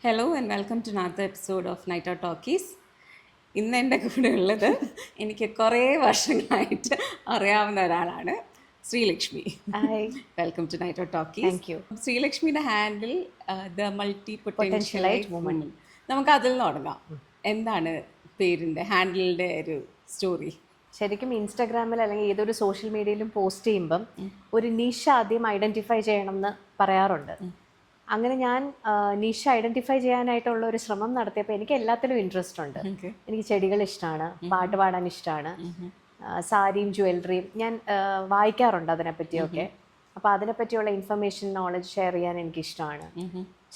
Hello and welcome to another episode of night out talkies. ഇന്ന് എൻ്റെ കൂടെ ഉള്ളത് എനിക്ക് കുറേ വർഷങ്ങളായിട്ട് അറിയാവുന്ന ഒരാളാണ് Sreelakshmi. Hi. Welcome to night out talkies. Thank you. ശ്രീലക്ഷ്മിയുടെ handle the multi Potentialite പൊട്ടൻഷ്യലൈറ്റ് woman. Woman. നമുക്ക് അതിൽ നിന്ന് തുടങ്ങാം. എന്താണ് പേരിൻ്റെ ഹാൻഡിലിൻ്റെ ഒരു സ്റ്റോറി? ശരിക്കും ഇൻസ്റ്റാഗ്രാമിൽ അല്ലെങ്കിൽ ഏതൊരു സോഷ്യൽ മീഡിയയിലും പോസ്റ്റ് ചെയ്യുമ്പം ഒരു നിഷ ആദ്യം ഐഡൻറ്റിഫൈ ചെയ്യണം എന്ന് പറയാറുണ്ട്. അങ്ങനെ ഞാൻ നിഷ ഐഡൻറ്റിഫൈ ചെയ്യാനായിട്ടുള്ള ഒരു ശ്രമം നടത്തിയപ്പോൾ എനിക്ക് എല്ലാത്തിലും ഇൻട്രസ്റ്റ് ഉണ്ട്. എനിക്ക് ചെടികൾ ഇഷ്ടമാണ്, പാട്ട് പാടാൻ ഇഷ്ടമാണ്, സാരിയും ജ്വല്ലറിയും ഞാൻ വായിക്കാറുണ്ട് അതിനെപ്പറ്റിയൊക്കെ. അപ്പോൾ അതിനെപ്പറ്റിയുള്ള ഇൻഫർമേഷൻ നോളജ് ഷെയർ ചെയ്യാൻ എനിക്കിഷ്ടമാണ്.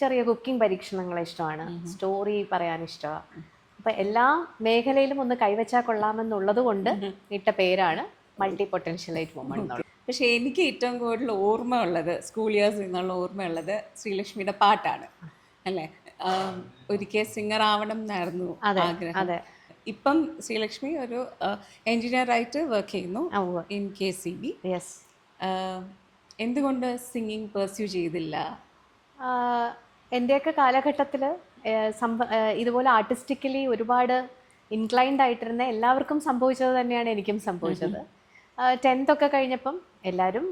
ചെറിയ കുക്കിംഗ് പരീക്ഷണങ്ങൾ ഇഷ്ടമാണ്, സ്റ്റോറി പറയാൻ ഇഷ്ടമാണ്. അപ്പം എല്ലാ മേഖലയിലും ഒന്ന് കൈവച്ചാൽ കൊള്ളാമെന്നുള്ളത് കൊണ്ട് ഇട്ട പേരാണ് മൾട്ടി പൊട്ടൻഷ്യലൈറ്റ് വുമൺ എന്നുള്ളത്. പക്ഷേ എനിക്ക് ഏറ്റവും കൂടുതൽ ഓർമ്മയുള്ളത്, സ്കൂൾ ഇയേഴ്സിൽ നിന്നുള്ള ഓർമ്മയുള്ളത് ശ്രീലക്ഷ്മിയുടെ പാട്ടാണ് അല്ലേ. ഒരിക്കൽ സിംഗർ ആവണം എന്നായിരുന്നു ആഗ്രഹം. അതെ. ഇപ്പം ശ്രീലക്ഷ്മി ഒരു എൻജിനീയറായിട്ട് വർക്ക് ചെയ്യുന്നു ഇൻ KCB. യെസ്. എന്തുകൊണ്ട് സിംഗിങ് പെർസ്യൂ ചെയ്തില്ല? എൻ്റെയൊക്കെ കാലഘട്ടത്തിൽ ഇതുപോലെ ആർട്ടിസ്റ്റിക്കലി ഒരുപാട് ഇൻക്ലൈൻഡ് ആയിട്ടിരുന്ന എല്ലാവർക്കും സംഭവിച്ചത് തന്നെയാണ് എനിക്കും സംഭവിച്ചത്. 10th ഒക്കെ കഴിഞ്ഞപ്പം എല്ലാവരും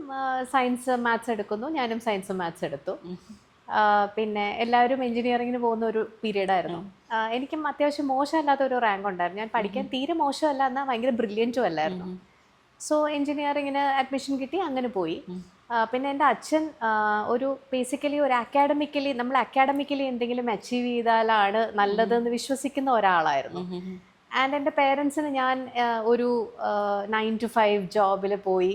സയൻസ് മാത്സ് എടുക്കുന്നു, ഞാനും സയൻസ് മാത്സ് എടുത്തു. പിന്നെ എല്ലാവരും എൻജിനീയറിങ്ങിന് പോകുന്ന ഒരു പീരീഡായിരുന്നു. എനിക്കും അത്യാവശ്യം മോശമല്ലാത്ത ഒരു റാങ്ക് ഉണ്ടായിരുന്നു. ഞാൻ പഠിക്കാൻ തീരെ മോശമല്ല, എന്നാൽ ഭയങ്കര ബ്രില്യൻറ്റും അല്ലായിരുന്നു. സോ എൻജിനീയറിങ്ങിന് അഡ്മിഷൻ കിട്ടി, അങ്ങനെ പോയി. പിന്നെ എൻ്റെ അച്ഛൻ ഒരു ബേസിക്കലി ഒരു നമ്മൾ അക്കാഡമിക്കലി എന്തെങ്കിലും അച്ചീവ് ചെയ്താലാണ് നല്ലതെന്ന് വിശ്വസിക്കുന്ന ഒരാളായിരുന്നു. ആൻഡ് എൻ്റെ പേരൻസിന് ഞാൻ ഒരു 9 to 5 ജോബിൽ പോയി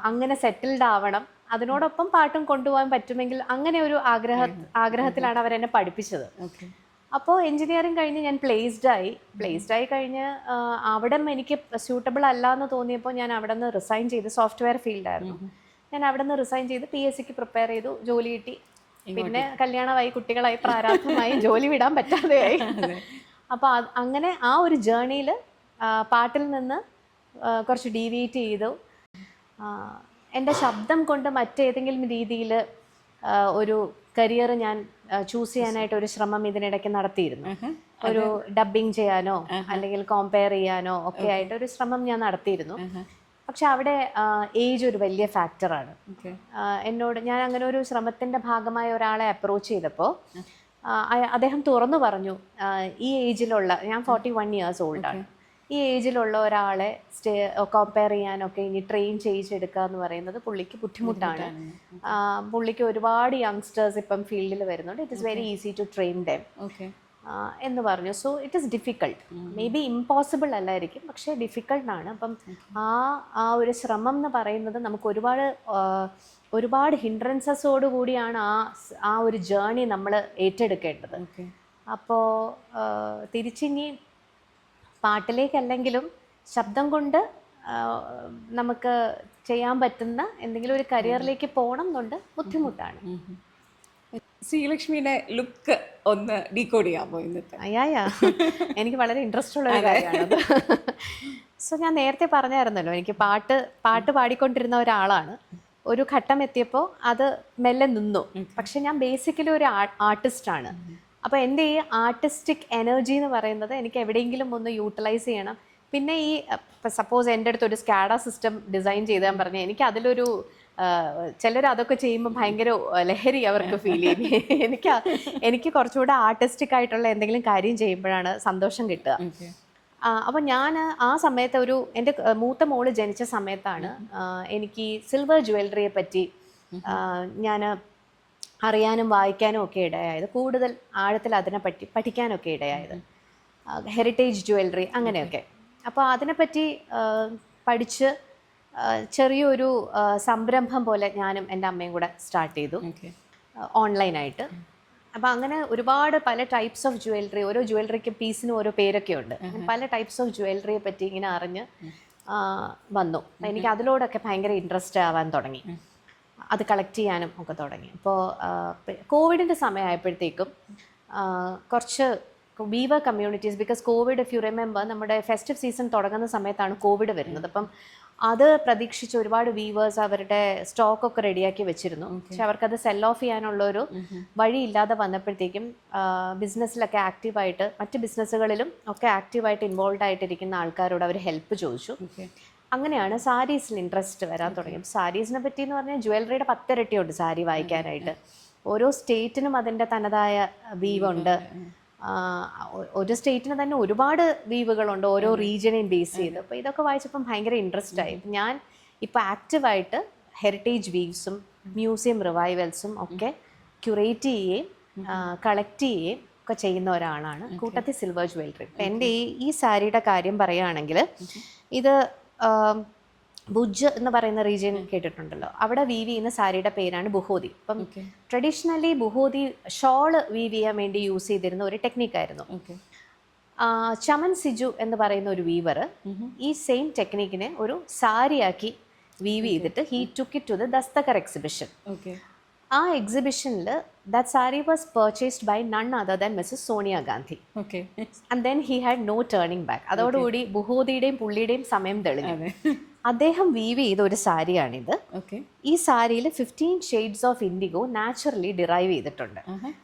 അങ്ങനെ സെറ്റിൽഡ് ആവണം, അതിനോടൊപ്പം പാട്ടും കൊണ്ടുപോകാൻ പറ്റുമെങ്കിൽ അങ്ങനെ ഒരു ആഗ്രഹത്തിലാണ് അവരെന്നെ പഠിപ്പിച്ചത്. അപ്പോൾ എൻജിനീയറിങ് കഴിഞ്ഞ് ഞാൻ പ്ലേസ്ഡ് ആയി കഴിഞ്ഞ് അവിടെ എനിക്ക് സ്യൂട്ടബിൾ അല്ല എന്ന് തോന്നിയപ്പോൾ ഞാൻ അവിടെ നിന്ന് റിസൈൻ ചെയ്ത്, സോഫ്റ്റ്വെയർ ഫീൽഡായിരുന്നു, ഞാൻ അവിടെ നിന്ന് റിസൈൻ ചെയ്ത് PSCക്ക് പ്രിപ്പയർ ചെയ്തു, ജോലി കിട്ടി. പിന്നെ കല്യാണമായി, കുട്ടികളായി, പ്രാരാബ്ധമായി, ജോലി വിടാൻ പറ്റാതെയായി. അപ്പോൾ അങ്ങനെ ആ ഒരു ജേർണിയിൽ പാട്ടിൽ നിന്ന് കുറച്ച് ഡീവിയേറ്റ് ചെയ്തു. എൻ്റെ ശബ്ദം കൊണ്ട് മറ്റേതെങ്കിലും രീതിയിൽ ഒരു കരിയർ ഞാൻ ചൂസ് ചെയ്യാനായിട്ട് ഒരു ശ്രമം ഇതിനിടയ്ക്ക് നടത്തിയിരുന്നു. ഒരു ഡബ്ബിങ് ചെയ്യാനോ അല്ലെങ്കിൽ കോമ്പയർ ചെയ്യാനോ ഒക്കെ ആയിട്ട് ഒരു ശ്രമം ഞാൻ നടത്തിയിരുന്നു. പക്ഷെ അവിടെ ഏജ് ഒരു വലിയ ഫാക്ടറാണ്. ഞാൻ അങ്ങനെ ഒരു ശ്രമത്തിൻ്റെ ഭാഗമായ ഒരാളെ അപ്രോച്ച് ചെയ്തപ്പോൾ അദ്ദേഹം തുറന്നു പറഞ്ഞു, ഈ ഏജിലുള്ള, ഞാൻ 41 years ഓൾഡാണ്, ഈ ഏജിലുള്ള ഒരാളെ കമ്പയർ ചെയ്യാനൊക്കെ ഇനി ട്രെയിൻ ചെയ്യിച്ചെടുക്കുക എന്ന് പറയുന്നത് പുള്ളിക്ക് ബുദ്ധിമുട്ടാണ്. പുള്ളിക്ക് ഒരുപാട് യങ്സ്റ്റേഴ്സ് ഇപ്പം ഫീൽഡിൽ വരുന്നുണ്ട്, it is very easy to train them എന്ന് പറഞ്ഞു. So it is difficult, may be impossible അല്ലായിരിക്കും, പക്ഷേ ഡിഫിക്കൾട്ടാണ്. അപ്പം ആ ഒരു ശ്രമം എന്ന് പറയുന്നത് നമുക്ക് ഒരുപാട് ഹിൻഡ്രൻസസോട് കൂടിയാണ് ആ ഒരു ജേർണി നമ്മൾ ഏറ്റെടുക്കേണ്ടത്. അപ്പോൾ തിരിച്ചിനി പാട്ടിലേക്കല്ലെങ്കിലും ശബ്ദം കൊണ്ട് നമുക്ക് ചെയ്യാൻ പറ്റുന്ന എന്തെങ്കിലും ഒരു കരിയറിലേക്ക് പോകണം എന്നുണ്ട്, ബുദ്ധിമുട്ടാണ്. ശ്രീലക്ഷ്മിയുടെ ലുക്ക് ഒന്ന് ഡീകോഡ് ചെയ്യാമോ ഇന്നത്തെ? എനിക്ക് വളരെ ഇൻട്രസ്റ്റ് ഉള്ള ഒരു കാര്യമാണത്. സോ ഞാൻ നേരത്തെ പറഞ്ഞായിരുന്നല്ലോ, എനിക്ക് പാട്ട് പാടിക്കൊണ്ടിരുന്ന ഒരാളാണ്. ഒരു ഘട്ടം എത്തിയപ്പോൾ അത് മെല്ലെ നിന്നു. പക്ഷെ ഞാൻ ബേസിക്കലി ഒരു ആർട്ടിസ്റ്റാണ്. അപ്പോൾ എൻ്റെ ഈ ആർട്ടിസ്റ്റിക് എനർജി എന്ന് പറയുന്നത് എനിക്ക് എവിടെയെങ്കിലും ഒന്ന് യൂട്ടിലൈസ് ചെയ്യണം. പിന്നെ ഈ സപ്പോസ് എൻ്റെ അടുത്ത് ഒരു സ്കാഡ സിസ്റ്റം ഡിസൈൻ ചെയ്താൽ പറഞ്ഞാൽ എനിക്ക് അതിലൊരു ചിലർ അതൊക്കെ ചെയ്യുമ്പോൾ ഭയങ്കര ലഹരി അവർക്ക് ഫീൽ ചെയ്യും. എനിക്ക് കുറച്ചുകൂടെ ആർട്ടിസ്റ്റിക് ആയിട്ടുള്ള എന്തെങ്കിലും കാര്യം ചെയ്യുമ്പോഴാണ് സന്തോഷം കിട്ടുക. അപ്പോൾ ഞാൻ ആ സമയത്ത് എൻ്റെ മൂത്ത മോള് ജനിച്ച സമയത്താണ് എനിക്ക് സിൽവർ ജ്വല്ലറിയെ പറ്റി ഞാൻ അറിയാനും വായിക്കാനും ഒക്കെ ഇടയായത്, കൂടുതൽ ആഴത്തിൽ അതിനെപ്പറ്റി പഠിക്കാനൊക്കെ ഇടയായത്, ഹെറിറ്റേജ് ജ്വല്ലറി അങ്ങനെയൊക്കെ. അപ്പോൾ അതിനെപ്പറ്റി പഠിച്ച് ചെറിയൊരു സംരംഭം പോലെ ഞാനും എൻ്റെ അമ്മയും കൂടെ സ്റ്റാർട്ട് ചെയ്തു ഓൺലൈനായിട്ട്. അപ്പോൾ അങ്ങനെ ഒരുപാട് പല ടൈപ്സ് ഓഫ് ജ്വല്ലറി, ഓരോ ജ്വല്ലറിക്ക് പീസിനും ഓരോ പേരൊക്കെ ഉണ്ട്. പല ടൈപ്സ് ഓഫ് ജ്വല്ലറിയെ പറ്റി ഇങ്ങനെ അറിഞ്ഞ് വന്നു. എനിക്ക് അതിലോടൊക്കെ ഭയങ്കര ഇൻട്രസ്റ്റ് ആവാൻ തുടങ്ങി, അത് കളക്ട് ചെയ്യാനും ഒക്കെ തുടങ്ങി. അപ്പോൾ കോവിഡിൻ്റെ സമയമായപ്പോഴത്തേക്കും കുറച്ച് weaver communities, because Covid if you remember നമ്മുടെ ഫെസ്റ്റീവ് സീസൺ തുടങ്ങുന്ന സമയത്താണ് കോവിഡ് വരുന്നത്. അപ്പം അത് പ്രതീക്ഷിച്ച് ഒരുപാട് വീവേഴ്സ് അവരുടെ സ്റ്റോക്കൊക്കെ റെഡിയാക്കി വെച്ചിരുന്നു. പക്ഷെ അവർക്കത് സെൽ ഓഫ് ചെയ്യാനുള്ളൊരു വഴിയില്ലാതെ വന്നപ്പോഴത്തേക്കും ബിസിനസ്സിലൊക്കെ ആക്റ്റീവായിട്ട് മറ്റ് ബിസിനസ്സുകളിലും ഒക്കെ ആക്റ്റീവായിട്ട് ഇൻവോൾവ് ആയിട്ടിരിക്കുന്ന ആൾക്കാരോട് അവർ ഹെൽപ്പ് ചോദിച്ചു. അങ്ങനെയാണ് സാരീസിൽ ഇൻട്രസ്റ്റ് വരാൻ തുടങ്ങി. സാരീസിനെ പറ്റി എന്ന് പറഞ്ഞാൽ ജ്വല്ലറിയുടെ 10 ഇരട്ടിയുണ്ട് സാരി വായിക്കാനായിട്ട്. ഓരോ സ്റ്റേറ്റിനും അതിൻ്റെ തനതായ വീവുണ്ട്. ഒരു സ്റ്റേറ്റിന് തന്നെ ഒരുപാട് വീവുകളുണ്ട് ഓരോ റീജിയനെയും ബേസ് ചെയ്ത്. അപ്പോൾ ഇതൊക്കെ വായിച്ചപ്പം ഭയങ്കര ഇൻട്രസ്റ്റ് ആയി. ഞാൻ ഇപ്പോൾ ആക്റ്റീവായിട്ട് ഹെറിറ്റേജ് വീവ്സും മ്യൂസിയം റിവൈവൽസും ഒക്കെ ക്യൂറേറ്റ് ചെയ്യുകയും കളക്ട് ചെയ്യുകയും ഒക്കെ ചെയ്യുന്ന ഒരാളാണ്. കൂട്ടത്തിൽ സിൽവർ ജ്വല്ലറി. ഇപ്പം എൻ്റെ ഈ സാരിയുടെ കാര്യം പറയുകയാണെങ്കിൽ ഇത് ഭുജ് എന്ന് പറയുന്ന റീജിയൻ കേട്ടിട്ടുണ്ടല്ലോ, അവിടെ വീവ് ചെയ്യുന്ന സാരിയുടെ പേരാണ് ബുഹോദി. അപ്പം ട്രഡീഷണലി ബുഹോദി ഷോള് വീവ് ചെയ്യാൻ വേണ്ടി യൂസ് ചെയ്തിരുന്ന ഒരു ടെക്നിക്കായിരുന്നു. ചമൻ സിജു എന്ന് പറയുന്ന ഒരു വീവർ ഈ സെയിം ടെക്നിക്കിനെ ഒരു സാരിയാക്കി വീവ് ചെയ്തിട്ട് he took it to the Dastkar exhibition. ആ എക്സിബിഷനിൽ that sari was purchased by none other than Mrs Sonia Gandhi. And then he had no turning back. അതോടുകൂടി ബുഹോദിയുടെയും പുള്ളിയുടെയും സമയം തെളിഞ്ഞു. അദ്ദേഹം വീവ് ചെയ്ത ഒരു സാരിയാണിത്. ഈ സാരിയിൽ 15 shades of IndiGo naturally derive ചെയ്തിട്ടുണ്ട്.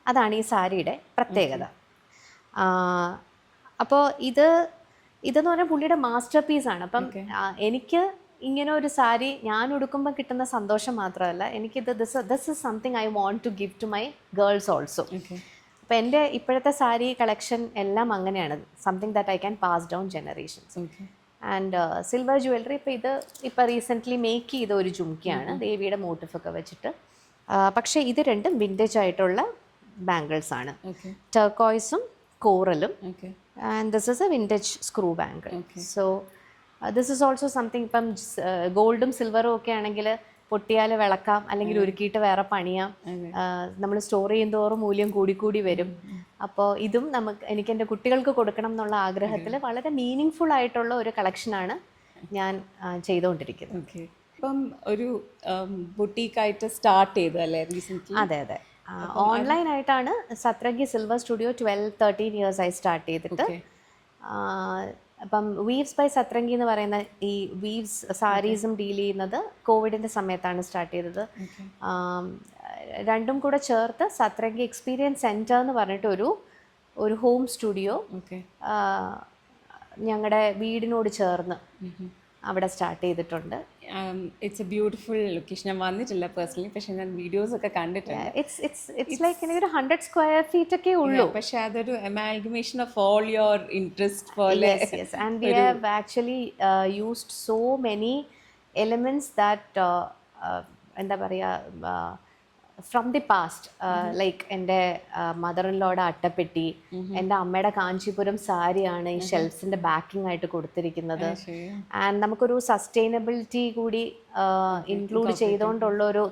അതാണ് ഈ സാരിയുടെ പ്രത്യേകത. അപ്പോൾ ഇതെന്ന് പറഞ്ഞാൽ പുള്ളിയുടെ മാസ്റ്റർ പീസാണ്. അപ്പം എനിക്ക് ഇങ്ങനെ ഒരു സാരി ഞാൻ ഉടുക്കുമ്പോൾ കിട്ടുന്ന സന്തോഷം മാത്രമല്ല, എനിക്കിത് this is something I want to give to my girls also. അപ്പോൾ എൻ്റെ ഇപ്പോഴത്തെ സാരി കളക്ഷൻ എല്ലാം അങ്ങനെയാണ്, something that I can pass down generations. And silver jewellery ഇപ്പോൾ റീസെൻ്റ്ലി മേക്ക് ചെയ്ത ഒരു ജുംക്കിയാണ് ദേവിയുടെ മോട്ടിഫൊക്കെ വെച്ചിട്ട്. പക്ഷേ ഇത് രണ്ടും വിൻറ്റേജ് ആയിട്ടുള്ള ബാംഗിൾസ് ആണ്, ടർക്കോയ്സും കോറലും. And this is a vintage screw bangle. So this is also something. ഇപ്പം ഗോൾഡും സിൽവറും ഒക്കെ ആണെങ്കിൽ പൊട്ടിയാൽ വിളക്കാം, അല്ലെങ്കിൽ ഉരുക്കിയിട്ട് വേറെ പണിയാം. നമ്മൾ സ്റ്റോർ ചെയ്യുന്തോറും മൂല്യം കൂടിക്കൂടി വരും. അപ്പോൾ ഇതും എനിക്ക് എൻ്റെ കുട്ടികൾക്ക് കൊടുക്കണം എന്നുള്ള ആഗ്രഹത്തിൽ വളരെ മീനിങ് ഫുൾ ആയിട്ടുള്ള ഒരു കളക്ഷനാണ് ഞാൻ ചെയ്തുകൊണ്ടിരിക്കുന്നത്. ഇപ്പം ഒരു ബുട്ടീക്കായിട്ട് സ്റ്റാർട്ട് ചെയ്തു അല്ലേ റീസെൻ്റ്ലി? അതെ. ഓൺലൈനായിട്ടാണ് സത്രംഗി സിൽവർ സ്റ്റുഡിയോ 12-13 years ആയി സ്റ്റാർട്ട് ചെയ്തിട്ട്. അപ്പം വീവ്സ് ബൈ സത്രംഗി എന്ന് പറയുന്ന ഈ വീവ്സ് സാരീസും ഡീൽ ചെയ്യുന്നത് കോവിഡിൻ്റെ സമയത്താണ് സ്റ്റാർട്ട് ചെയ്തത്. രണ്ടും കൂടെ ചേർത്ത് സത്രംഗി എക്സ്പീരിയൻസ് സെൻറ്റർ എന്ന് പറഞ്ഞിട്ട് ഒരു ഹോം സ്റ്റുഡിയോ ഞങ്ങളുടെ വീടിനോട് ചേർന്ന് അവിടെ സ്റ്റാർട്ട് ചെയ്തിട്ടുണ്ട്. It's A beautiful location. ഞാൻ വന്നിട്ടില്ല പേഴ്സണലി, പക്ഷെ ഞാൻ വീഡിയോസ് ഒക്കെ കണ്ടിട്ടുണ്ട്. ഇറ്റ്സ് ലൈക്ക് ഒരു 100 square feet ഒക്കെ ഉള്ളൂ, പക്ഷെ അതൊരു amalgamation of all your interest പോലെ. And we have actually used so many elements that എന്താ പറയുക ഫ്രം ദി പാസ്റ്റ്. ലൈക്ക് എൻ്റെ മദർ ഇൻ ലോയുടെ അട്ടപ്പെട്ടി, എൻ്റെ അമ്മയുടെ കാഞ്ചീപുരം സാരിയാണ് ഈ ഷെൽഫ്സിൻ്റെ ബാക്കിംഗ് ആയിട്ട് കൊടുത്തിരിക്കുന്നത്. ആൻഡ് നമുക്കൊരു സസ്റ്റൈനബിലിറ്റി കൂടി ഇൻക്ലൂഡ് ചെയ്തുകൊണ്ടുള്ളൊരു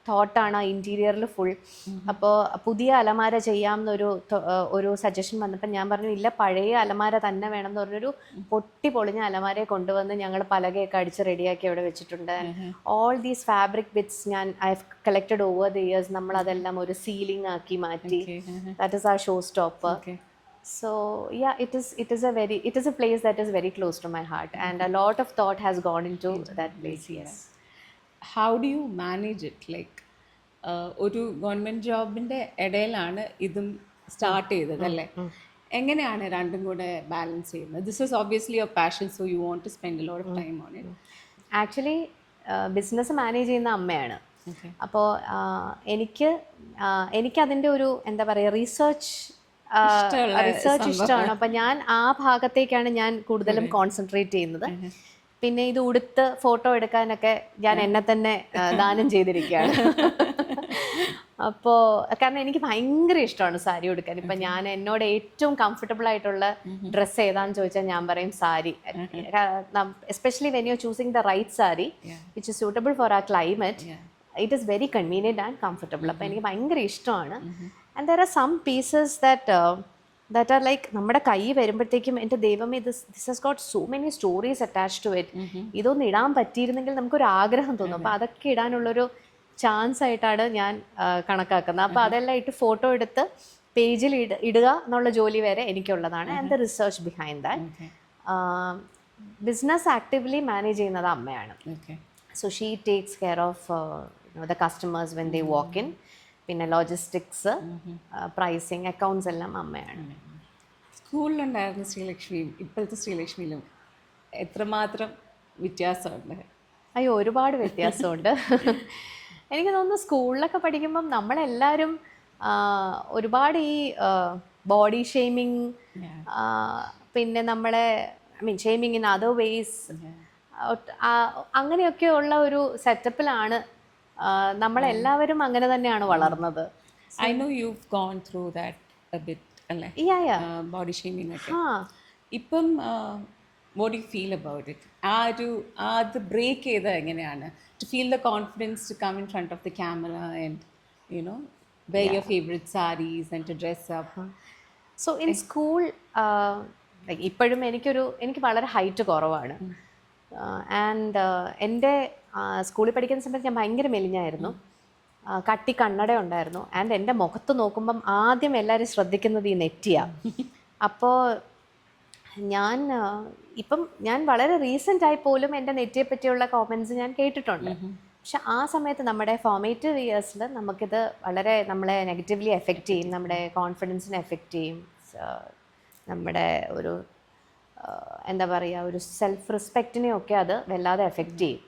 തോട്ടാണ് ഇൻറ്റീരിയറിൽ ഫുൾ. അപ്പോൾ പുതിയ അലമാര ചെയ്യാമെന്നൊരു സജഷൻ വന്നപ്പോൾ ഞാൻ പറഞ്ഞു ഇല്ല, പഴയ അലമാര തന്നെ വേണം എന്ന് പറഞ്ഞൊരു പൊളിഞ്ഞ അലമാരയെ കൊണ്ടുവന്ന് ഞങ്ങൾ പലകയൊക്കെ അടിച്ച് റെഡിയാക്കി അവിടെ വെച്ചിട്ടുണ്ട്. All these fabric bits I have collected over the years. നമ്മളതെല്ലാം ഒരു സീലിംഗ് ആക്കി മാറ്റി. That is our showstopper. So yeah, it is a place that is very close to my heart, and a lot of thought has gone into that place. Yes. How do you manage it? Like ഒരു government ജോബിൻ്റെ ഇടയിലാണ് ഇതും start ചെയ്തത് അല്ലേ? എങ്ങനെയാണ് രണ്ടും കൂടെ balance ചെയ്യുന്നത്? This is obviously your passion, so you want to spend a lot of time on it. Actually business manage ചെയ്യുന്ന അമ്മയാണ്. അപ്പോൾ എനിക്കതിൻ്റെ ഒരു എന്താ പറയുക റിസർച്ച് ഇഷ്ടമാണ്. അപ്പം ഞാൻ ആ ഭാഗത്തേക്കാണ് ഞാൻ കൂടുതലും കോൺസെൻട്രേറ്റ് ചെയ്യുന്നത്. പിന്നെ ഇത് ഉടുത്ത് ഫോട്ടോ എടുക്കാനൊക്കെ ഞാൻ എന്നെ തന്നെ ദാനം ചെയ്തിരിക്കുകയാണ്. അപ്പോൾ കാരണം എനിക്ക് ഭയങ്കര ഇഷ്ടമാണ് സാരി ഉടുക്കാൻ. ഇപ്പം ഞാൻ എന്നോട് ഏറ്റവും കംഫർട്ടബിൾ ആയിട്ടുള്ള ഡ്രസ്സ് ഏതാണെന്ന് ചോദിച്ചാൽ ഞാൻ പറയും sari. Especially when you are choosing the right sari which is suitable for our climate, it is very convenient and comfortable. അപ്പോൾ എനിക്ക് ഭയങ്കര ഇഷ്ടമാണ്. And there are some pieces that are like നമ്മുടെ കൈ വരുമ്പോഴത്തേക്കും എൻ്റെ ദൈവമേ this has got so many stories attach to it. ഇതൊന്നും ഇടാൻ പറ്റിയിരുന്നെങ്കിൽ നമുക്കൊരു ആഗ്രഹം തോന്നും. അപ്പോൾ അതൊക്കെ ഇടാനുള്ളൊരു ചാൻസ് ആയിട്ടാണ് ഞാൻ കണക്കാക്കുന്നത്. അപ്പോൾ അതെല്ലാം ഇട്ട് ഫോട്ടോ എടുത്ത് പേജിൽ ഇടുക എന്നുള്ള ജോലി വരെ എനിക്കുള്ളതാണ്. And the research behind that. Business actively manage ചെയ്യുന്നത് അമ്മയാണ്. Okay. So she takes care of the customers when they walk in. പിന്നെ ലോജിസ്റ്റിക്സ്, പ്രൈസിങ്, അക്കൗണ്ട്സ് എല്ലാം അമ്മയാണ്. സ്കൂളിലുണ്ടായിരുന്ന ശ്രീലക്ഷ്മിയും ഇപ്പോഴത്തെ ശ്രീലക്ഷ്മിയിലും എത്രമാത്രം വ്യത്യാസമുണ്ട്? അയ്യോ, ഒരുപാട് വ്യത്യാസമുണ്ട്. എനിക്ക് തോന്നുന്നു സ്കൂളിലൊക്കെ പഠിക്കുമ്പം നമ്മളെല്ലാവരും ഒരുപാട് ഈ ബോഡി ഷെയ്മിങ്, പിന്നെ നമ്മളെ ഷെയ്മിങ് ഇൻ അതർ വേയ്സ്, അങ്ങനെയൊക്കെയുള്ള ഒരു സെറ്റപ്പിലാണ് നമ്മളെല്ലാവരും അങ്ങനെ തന്നെയാണ് വളർന്നത്. I know you've gone through that a bit അല്ലേ, ബോഡി ഷെയ്മിങ് ഒക്കെ. ഇപ്പം what you feel about it? അത് ബ്രേക്ക് ചെയ്തത് എങ്ങനെയാണ്? To feel the confidence to come in front of the camera and you know wear your favorite sarees and to dress up. So in school, ഇപ്പോഴും എനിക്ക് വളരെ height കുറവാണ്. And എൻ്റെ സ്കൂളിൽ പഠിക്കുന്ന സമയത്ത് ഞാൻ ഭയങ്കര മെലിഞ്ഞായിരുന്നു. കട്ടി കണ്ണട ഉണ്ടായിരുന്നു. ആൻഡ് എൻ്റെ മുഖത്ത് നോക്കുമ്പം ആദ്യം എല്ലാവരും ശ്രദ്ധിക്കുന്നത് ഈ നെറ്റിയാണ്. അപ്പോൾ ഞാൻ വളരെ റീസെൻ്റായി പോലും എൻ്റെ നെറ്റിയെ പറ്റിയുള്ള കോമൻസ് ഞാൻ കേട്ടിട്ടുണ്ട്. പക്ഷെ ആ സമയത്ത് നമ്മുടെ ഫോർമേറ്റീവ് ഇയേഴ്സിൽ നമുക്കിത് വളരെ നമ്മളെ നെഗറ്റീവ്ലി എഫക്റ്റ് ചെയ്യും, നമ്മുടെ കോൺഫിഡൻസിനെ എഫക്റ്റ് ചെയ്യും, നമ്മുടെ ഒരു എന്താ പറയുക, ഒരു സെൽഫ് റെസ്പെക്റ്റിനെയൊക്കെ അത് വല്ലാതെ എഫക്റ്റ് ചെയ്യും.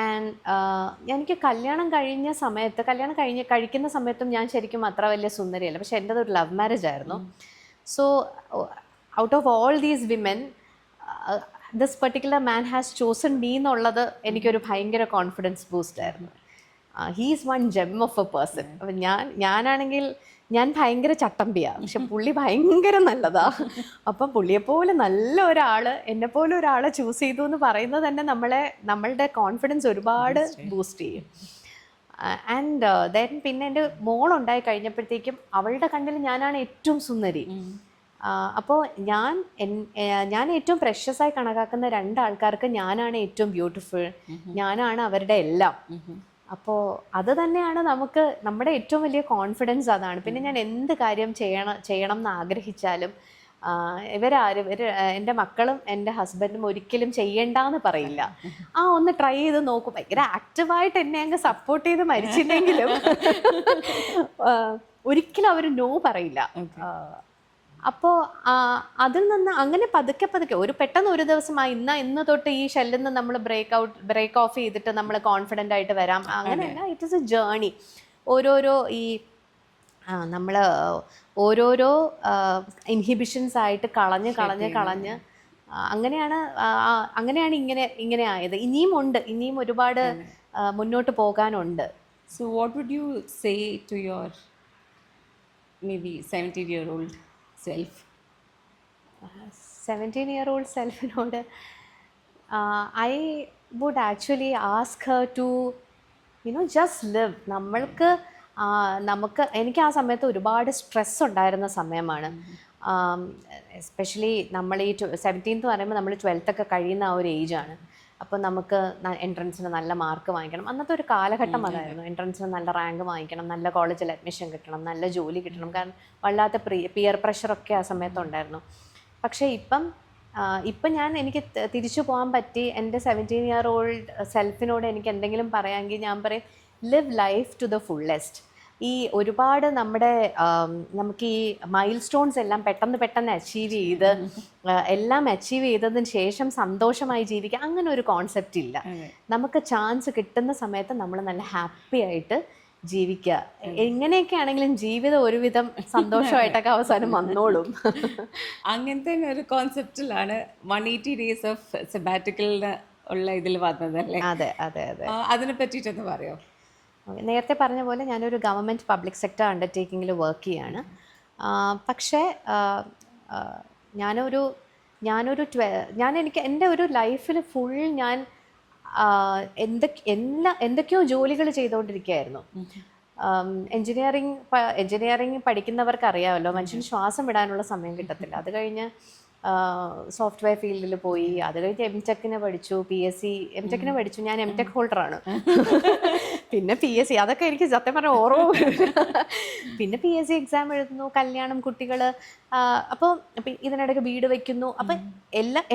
ആൻഡ് എനിക്ക് കല്യാണം കഴിക്കുന്ന സമയത്തും ഞാൻ ശരിക്കും അത്ര വലിയ സുന്ദരിയല്ല. പക്ഷെ എൻ്റെത് ഒരു ലവ് മാരേജ് ആയിരുന്നു. So out of all these women this particular man has chosen me എന്നുള്ളത് എനിക്കൊരു ഭയങ്കര കോൺഫിഡൻസ് ബൂസ്റ്റ് ആയിരുന്നു. He's one gem of a person. അപ്പം ഞാനാണെങ്കിൽ ഞാൻ ഭയങ്കര ചട്ടമ്പിയാണ്, പക്ഷെ പുള്ളി ഭയങ്കര നല്ലതാ. അപ്പം പുള്ളിയെപ്പോലെ നല്ല ഒരാൾ, എന്നെപ്പോലെ ഒരാളെ ചൂസ് ചെയ്തു എന്ന് പറയുന്നത് തന്നെ നമ്മളുടെ കോൺഫിഡൻസ് ഒരുപാട് ബൂസ്റ്റ് ചെയ്യും. ആൻഡ് ദെൻ പിന്നെ എൻ്റെ മോളുണ്ടായി കഴിഞ്ഞപ്പോഴത്തേക്കും അവളുടെ കണ്ണിൽ ഞാനാണ് ഏറ്റവും സുന്ദരി. അപ്പോൾ ഞാൻ ഏറ്റവും പ്രഷ്യസായി കണക്കാക്കുന്ന 2 ആൾക്കാർക്ക് ഞാനാണ് ഏറ്റവും ബ്യൂട്ടിഫുൾ, ഞാനാണ് അവരുടെ എല്ലാം. അപ്പോൾ അത് തന്നെയാണ് നമ്മുടെ ഏറ്റവും വലിയ കോൺഫിഡൻസ് അതാണ്. പിന്നെ ഞാൻ എന്ത് കാര്യം ചെയ്യണം എന്ന് ആഗ്രഹിച്ചാലും എൻ്റെ മക്കളും എൻ്റെ ഹസ്ബൻഡും ഒരിക്കലും ചെയ്യണ്ടെന്ന് പറയില്ല. ഒന്ന് ട്രൈ ചെയ്ത് നോക്കും. ഭയങ്കര ആക്റ്റീവായിട്ട് എന്നെ അങ്ങ് സപ്പോർട്ട് ചെയ്ത് മരിച്ചില്ലെങ്കിലും ഒരിക്കലും അവർ നോ പറയില്ല. അപ്പോൾ അതിൽ നിന്ന് അങ്ങനെ പതുക്കെ പെട്ടെന്ന് ഒരു ദിവസം ഇന്ന് തൊട്ട് ഈ ഷെല്ലിൽ നിന്ന് നമ്മൾ ബ്രേക്ക് ഓഫ് ചെയ്തിട്ട് നമ്മൾ കോൺഫിഡൻ്റ് ആയിട്ട് വരാം, അങ്ങനെയല്ല. It is A journey. നമ്മൾ ഓരോരോ ഇൻഹിബിഷൻസ് ആയിട്ട് കളഞ്ഞ് അങ്ങനെയാണ് ഇങ്ങനെ ആയത്. ഇനിയും ഒരുപാട് മുന്നോട്ട് പോകാനുണ്ട്. So what would you say to your maybe 17-year-old self? 17-year-old self-നോട് I would actually ask her to just live. എനിക്ക് ആ സമയത്ത് ഒരുപാട് സ്ട്രെസ് ഉണ്ടായിരുന്ന സമയമാണ്. എസ്പെഷ്യലി നമ്മൾ ഈ 17 എന്ന് പറയുമ്പോൾ നമ്മൾ 12th ഒക്കെ കഴിയുന്ന ആ ഒരു ഏജാണ്. അപ്പോൾ നമുക്ക് എൻട്രൻസിന് നല്ല മാർക്ക് വാങ്ങിക്കണം. അന്നത്തെ ഒരു കാലഘട്ടം അതായിരുന്നു. എൻട്രൻസിന് നല്ല റാങ്ക് വാങ്ങിക്കണം, നല്ല കോളേജിൽ അഡ്മിഷൻ കിട്ടണം, നല്ല ജോലി കിട്ടണം. കാരണം വല്ലാത്ത പിയർ പ്രഷറൊക്കെ ആ സമയത്തുണ്ടായിരുന്നു. പക്ഷേ ഇപ്പം എനിക്ക് തിരിച്ചു പോകാൻ പറ്റി. എൻ്റെ 17-year-old സെൽഫിനോട് എനിക്ക് എന്തെങ്കിലും പറയാമെങ്കിൽ ഞാൻ പറയും, live life to the fullest. ഒരുപാട് നമുക്ക് ഈ മൈൽ സ്റ്റോൺസ് എല്ലാം പെട്ടെന്ന് അച്ചീവ് ചെയ്തതിന് ശേഷം സന്തോഷമായി ജീവിക്കുക, അങ്ങനെ ഒരു കോൺസെപ്റ്റ് ഇല്ല. നമുക്ക് ചാൻസ് കിട്ടുന്ന സമയത്ത് നമ്മൾ നല്ല ഹാപ്പി ആയിട്ട് ജീവിക്കുക. എങ്ങനെയൊക്കെ ആണെങ്കിലും ജീവിതം ഒരുവിധം സന്തോഷമായിട്ടൊക്കെ അവസാനം വന്നോളും. അങ്ങനത്തെ ഒരു കോൺസെപ്റ്റിലാണ് 180 days ഓഫ് സെബാറ്റിക്കലിന് ഉള്ള ഇതിൽ വന്നതല്ലേ? അതെ. അതിനെ പറ്റിയിട്ടൊന്ന് പറയോ? നേരത്തെ പറഞ്ഞ പോലെ ഞാനൊരു ഗവൺമെൻറ് പബ്ലിക് സെക്ടർ അണ്ടർടേക്കിങ്ങിൽ വർക്ക് ചെയ്യാണ്. പക്ഷേ എനിക്ക് എൻ്റെ ഒരു ലൈഫിൽ ഫുൾ ഞാൻ എന്തൊക്കെയോ ജോലികൾ ചെയ്തുകൊണ്ടിരിക്കുകയായിരുന്നു. എൻജിനീയറിംഗ് പഠിക്കുന്നവർക്ക് അറിയാമല്ലോ, മനുഷ്യന് ശ്വാസം വിടാനുള്ള സമയം കിട്ടത്തില്ല. അത് കഴിഞ്ഞ് സോഫ്റ്റ്വെയർ ഫീൽഡിൽ പോയി. അത് കഴിഞ്ഞ് എംടെക്കിന് പഠിച്ചു, PSC എംടെക്കിന് പഠിച്ചു. ഞാൻ എംടെക് ഹോൾഡറാണ്. പിന്നെ PSC അതൊക്കെ എനിക്ക് സത്യം പറഞ്ഞാൽ ഓർമ്മ പിന്നെ PSC എക്സാം എഴുതുന്നു, കല്യാണം, കുട്ടികൾ. അപ്പോൾ ഇതിനിടയ്ക്ക് വീട് വെക്കുന്നു. അപ്പം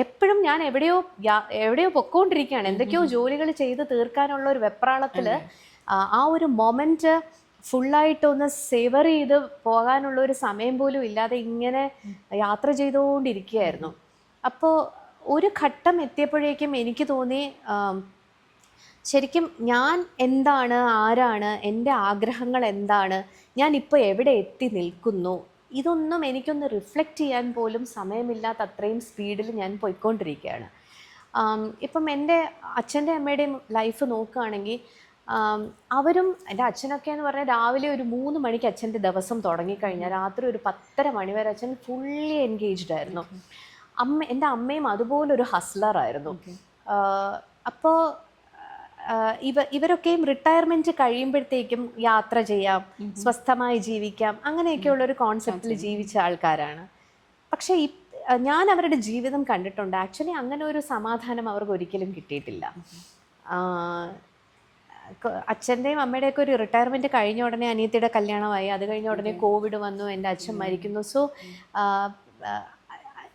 എപ്പോഴും ഞാൻ എവിടെയോ പൊക്കോണ്ടിരിക്കുകയാണ്. എന്തൊക്കെയോ ജോലികൾ ചെയ്ത് തീർക്കാനുള്ള ഒരു വെപ്രാളത്തിൽ ആ ഒരു മൊമെന്റ് ഫുള്ളായിട്ടൊന്ന് സേവർ ചെയ്ത് പോകാനുള്ള ഒരു സമയം പോലും ഇല്ലാതെ ഇങ്ങനെ യാത്ര ചെയ്തുകൊണ്ടിരിക്കുകയായിരുന്നു. അപ്പോൾ ഒരു ഘട്ടം എത്തിയപ്പോഴേക്കും എനിക്ക് തോന്നി, ശരിക്കും ഞാൻ എന്താണ്, ആരാണ്, എൻ്റെ ആഗ്രഹങ്ങൾ എന്താണ്, ഞാൻ ഇപ്പോൾ എവിടെ എത്തി നിൽക്കുന്നു, ഇതൊന്നും എനിക്കൊന്ന് റിഫ്ലക്റ്റ് ചെയ്യാൻ പോലും സമയമില്ലാത്ത അത്രയും സ്പീഡിൽ ഞാൻ പോയിക്കൊണ്ടിരിക്കുകയാണ്. ഇപ്പം എൻ്റെ അച്ഛൻ്റെ അമ്മയുടെയും ലൈഫ് നോക്കുകയാണെങ്കിൽ, അവരും, എൻ്റെ അച്ഛനൊക്കെ എന്ന് പറഞ്ഞാൽ രാവിലെ ഒരു 3 മണിക്ക് അച്ഛൻ്റെ ദിവസം തുടങ്ങിക്കഴിഞ്ഞാൽ രാത്രി ഒരു 10:30 മണി വരെ അച്ഛൻ ഫുള്ളി എൻഗേജ്ഡ് ആയിരുന്നു. എൻ്റെ അമ്മയും അതുപോലൊരു ഹസ്ലറായിരുന്നു. അപ്പോൾ ഇവരൊക്കെയും റിട്ടയർമെൻറ്റ് കഴിയുമ്പോഴത്തേക്കും യാത്ര ചെയ്യാം, സ്വസ്ഥമായി ജീവിക്കാം, അങ്ങനെയൊക്കെയുള്ളൊരു കോൺസെപ്റ്റിൽ ജീവിച്ച ആൾക്കാരാണ്. പക്ഷേ ഞാൻ അവരുടെ ജീവിതം കണ്ടിട്ടുണ്ട്. ആക്ച്വലി അങ്ങനെ ഒരു സമാധാനം അവർക്ക് ഒരിക്കലും കിട്ടിയിട്ടില്ല. അച്ഛൻ്റെയും അമ്മയുടെയൊക്കെ ഒരു റിട്ടയർമെൻറ്റ് കഴിഞ്ഞ ഉടനെ അനിയത്തിയുടെ കല്യാണമായി, അത് കഴിഞ്ഞ ഉടനെ കോവിഡ് വന്നു, എൻ്റെ അച്ഛൻ മരിക്കുന്നു. സോ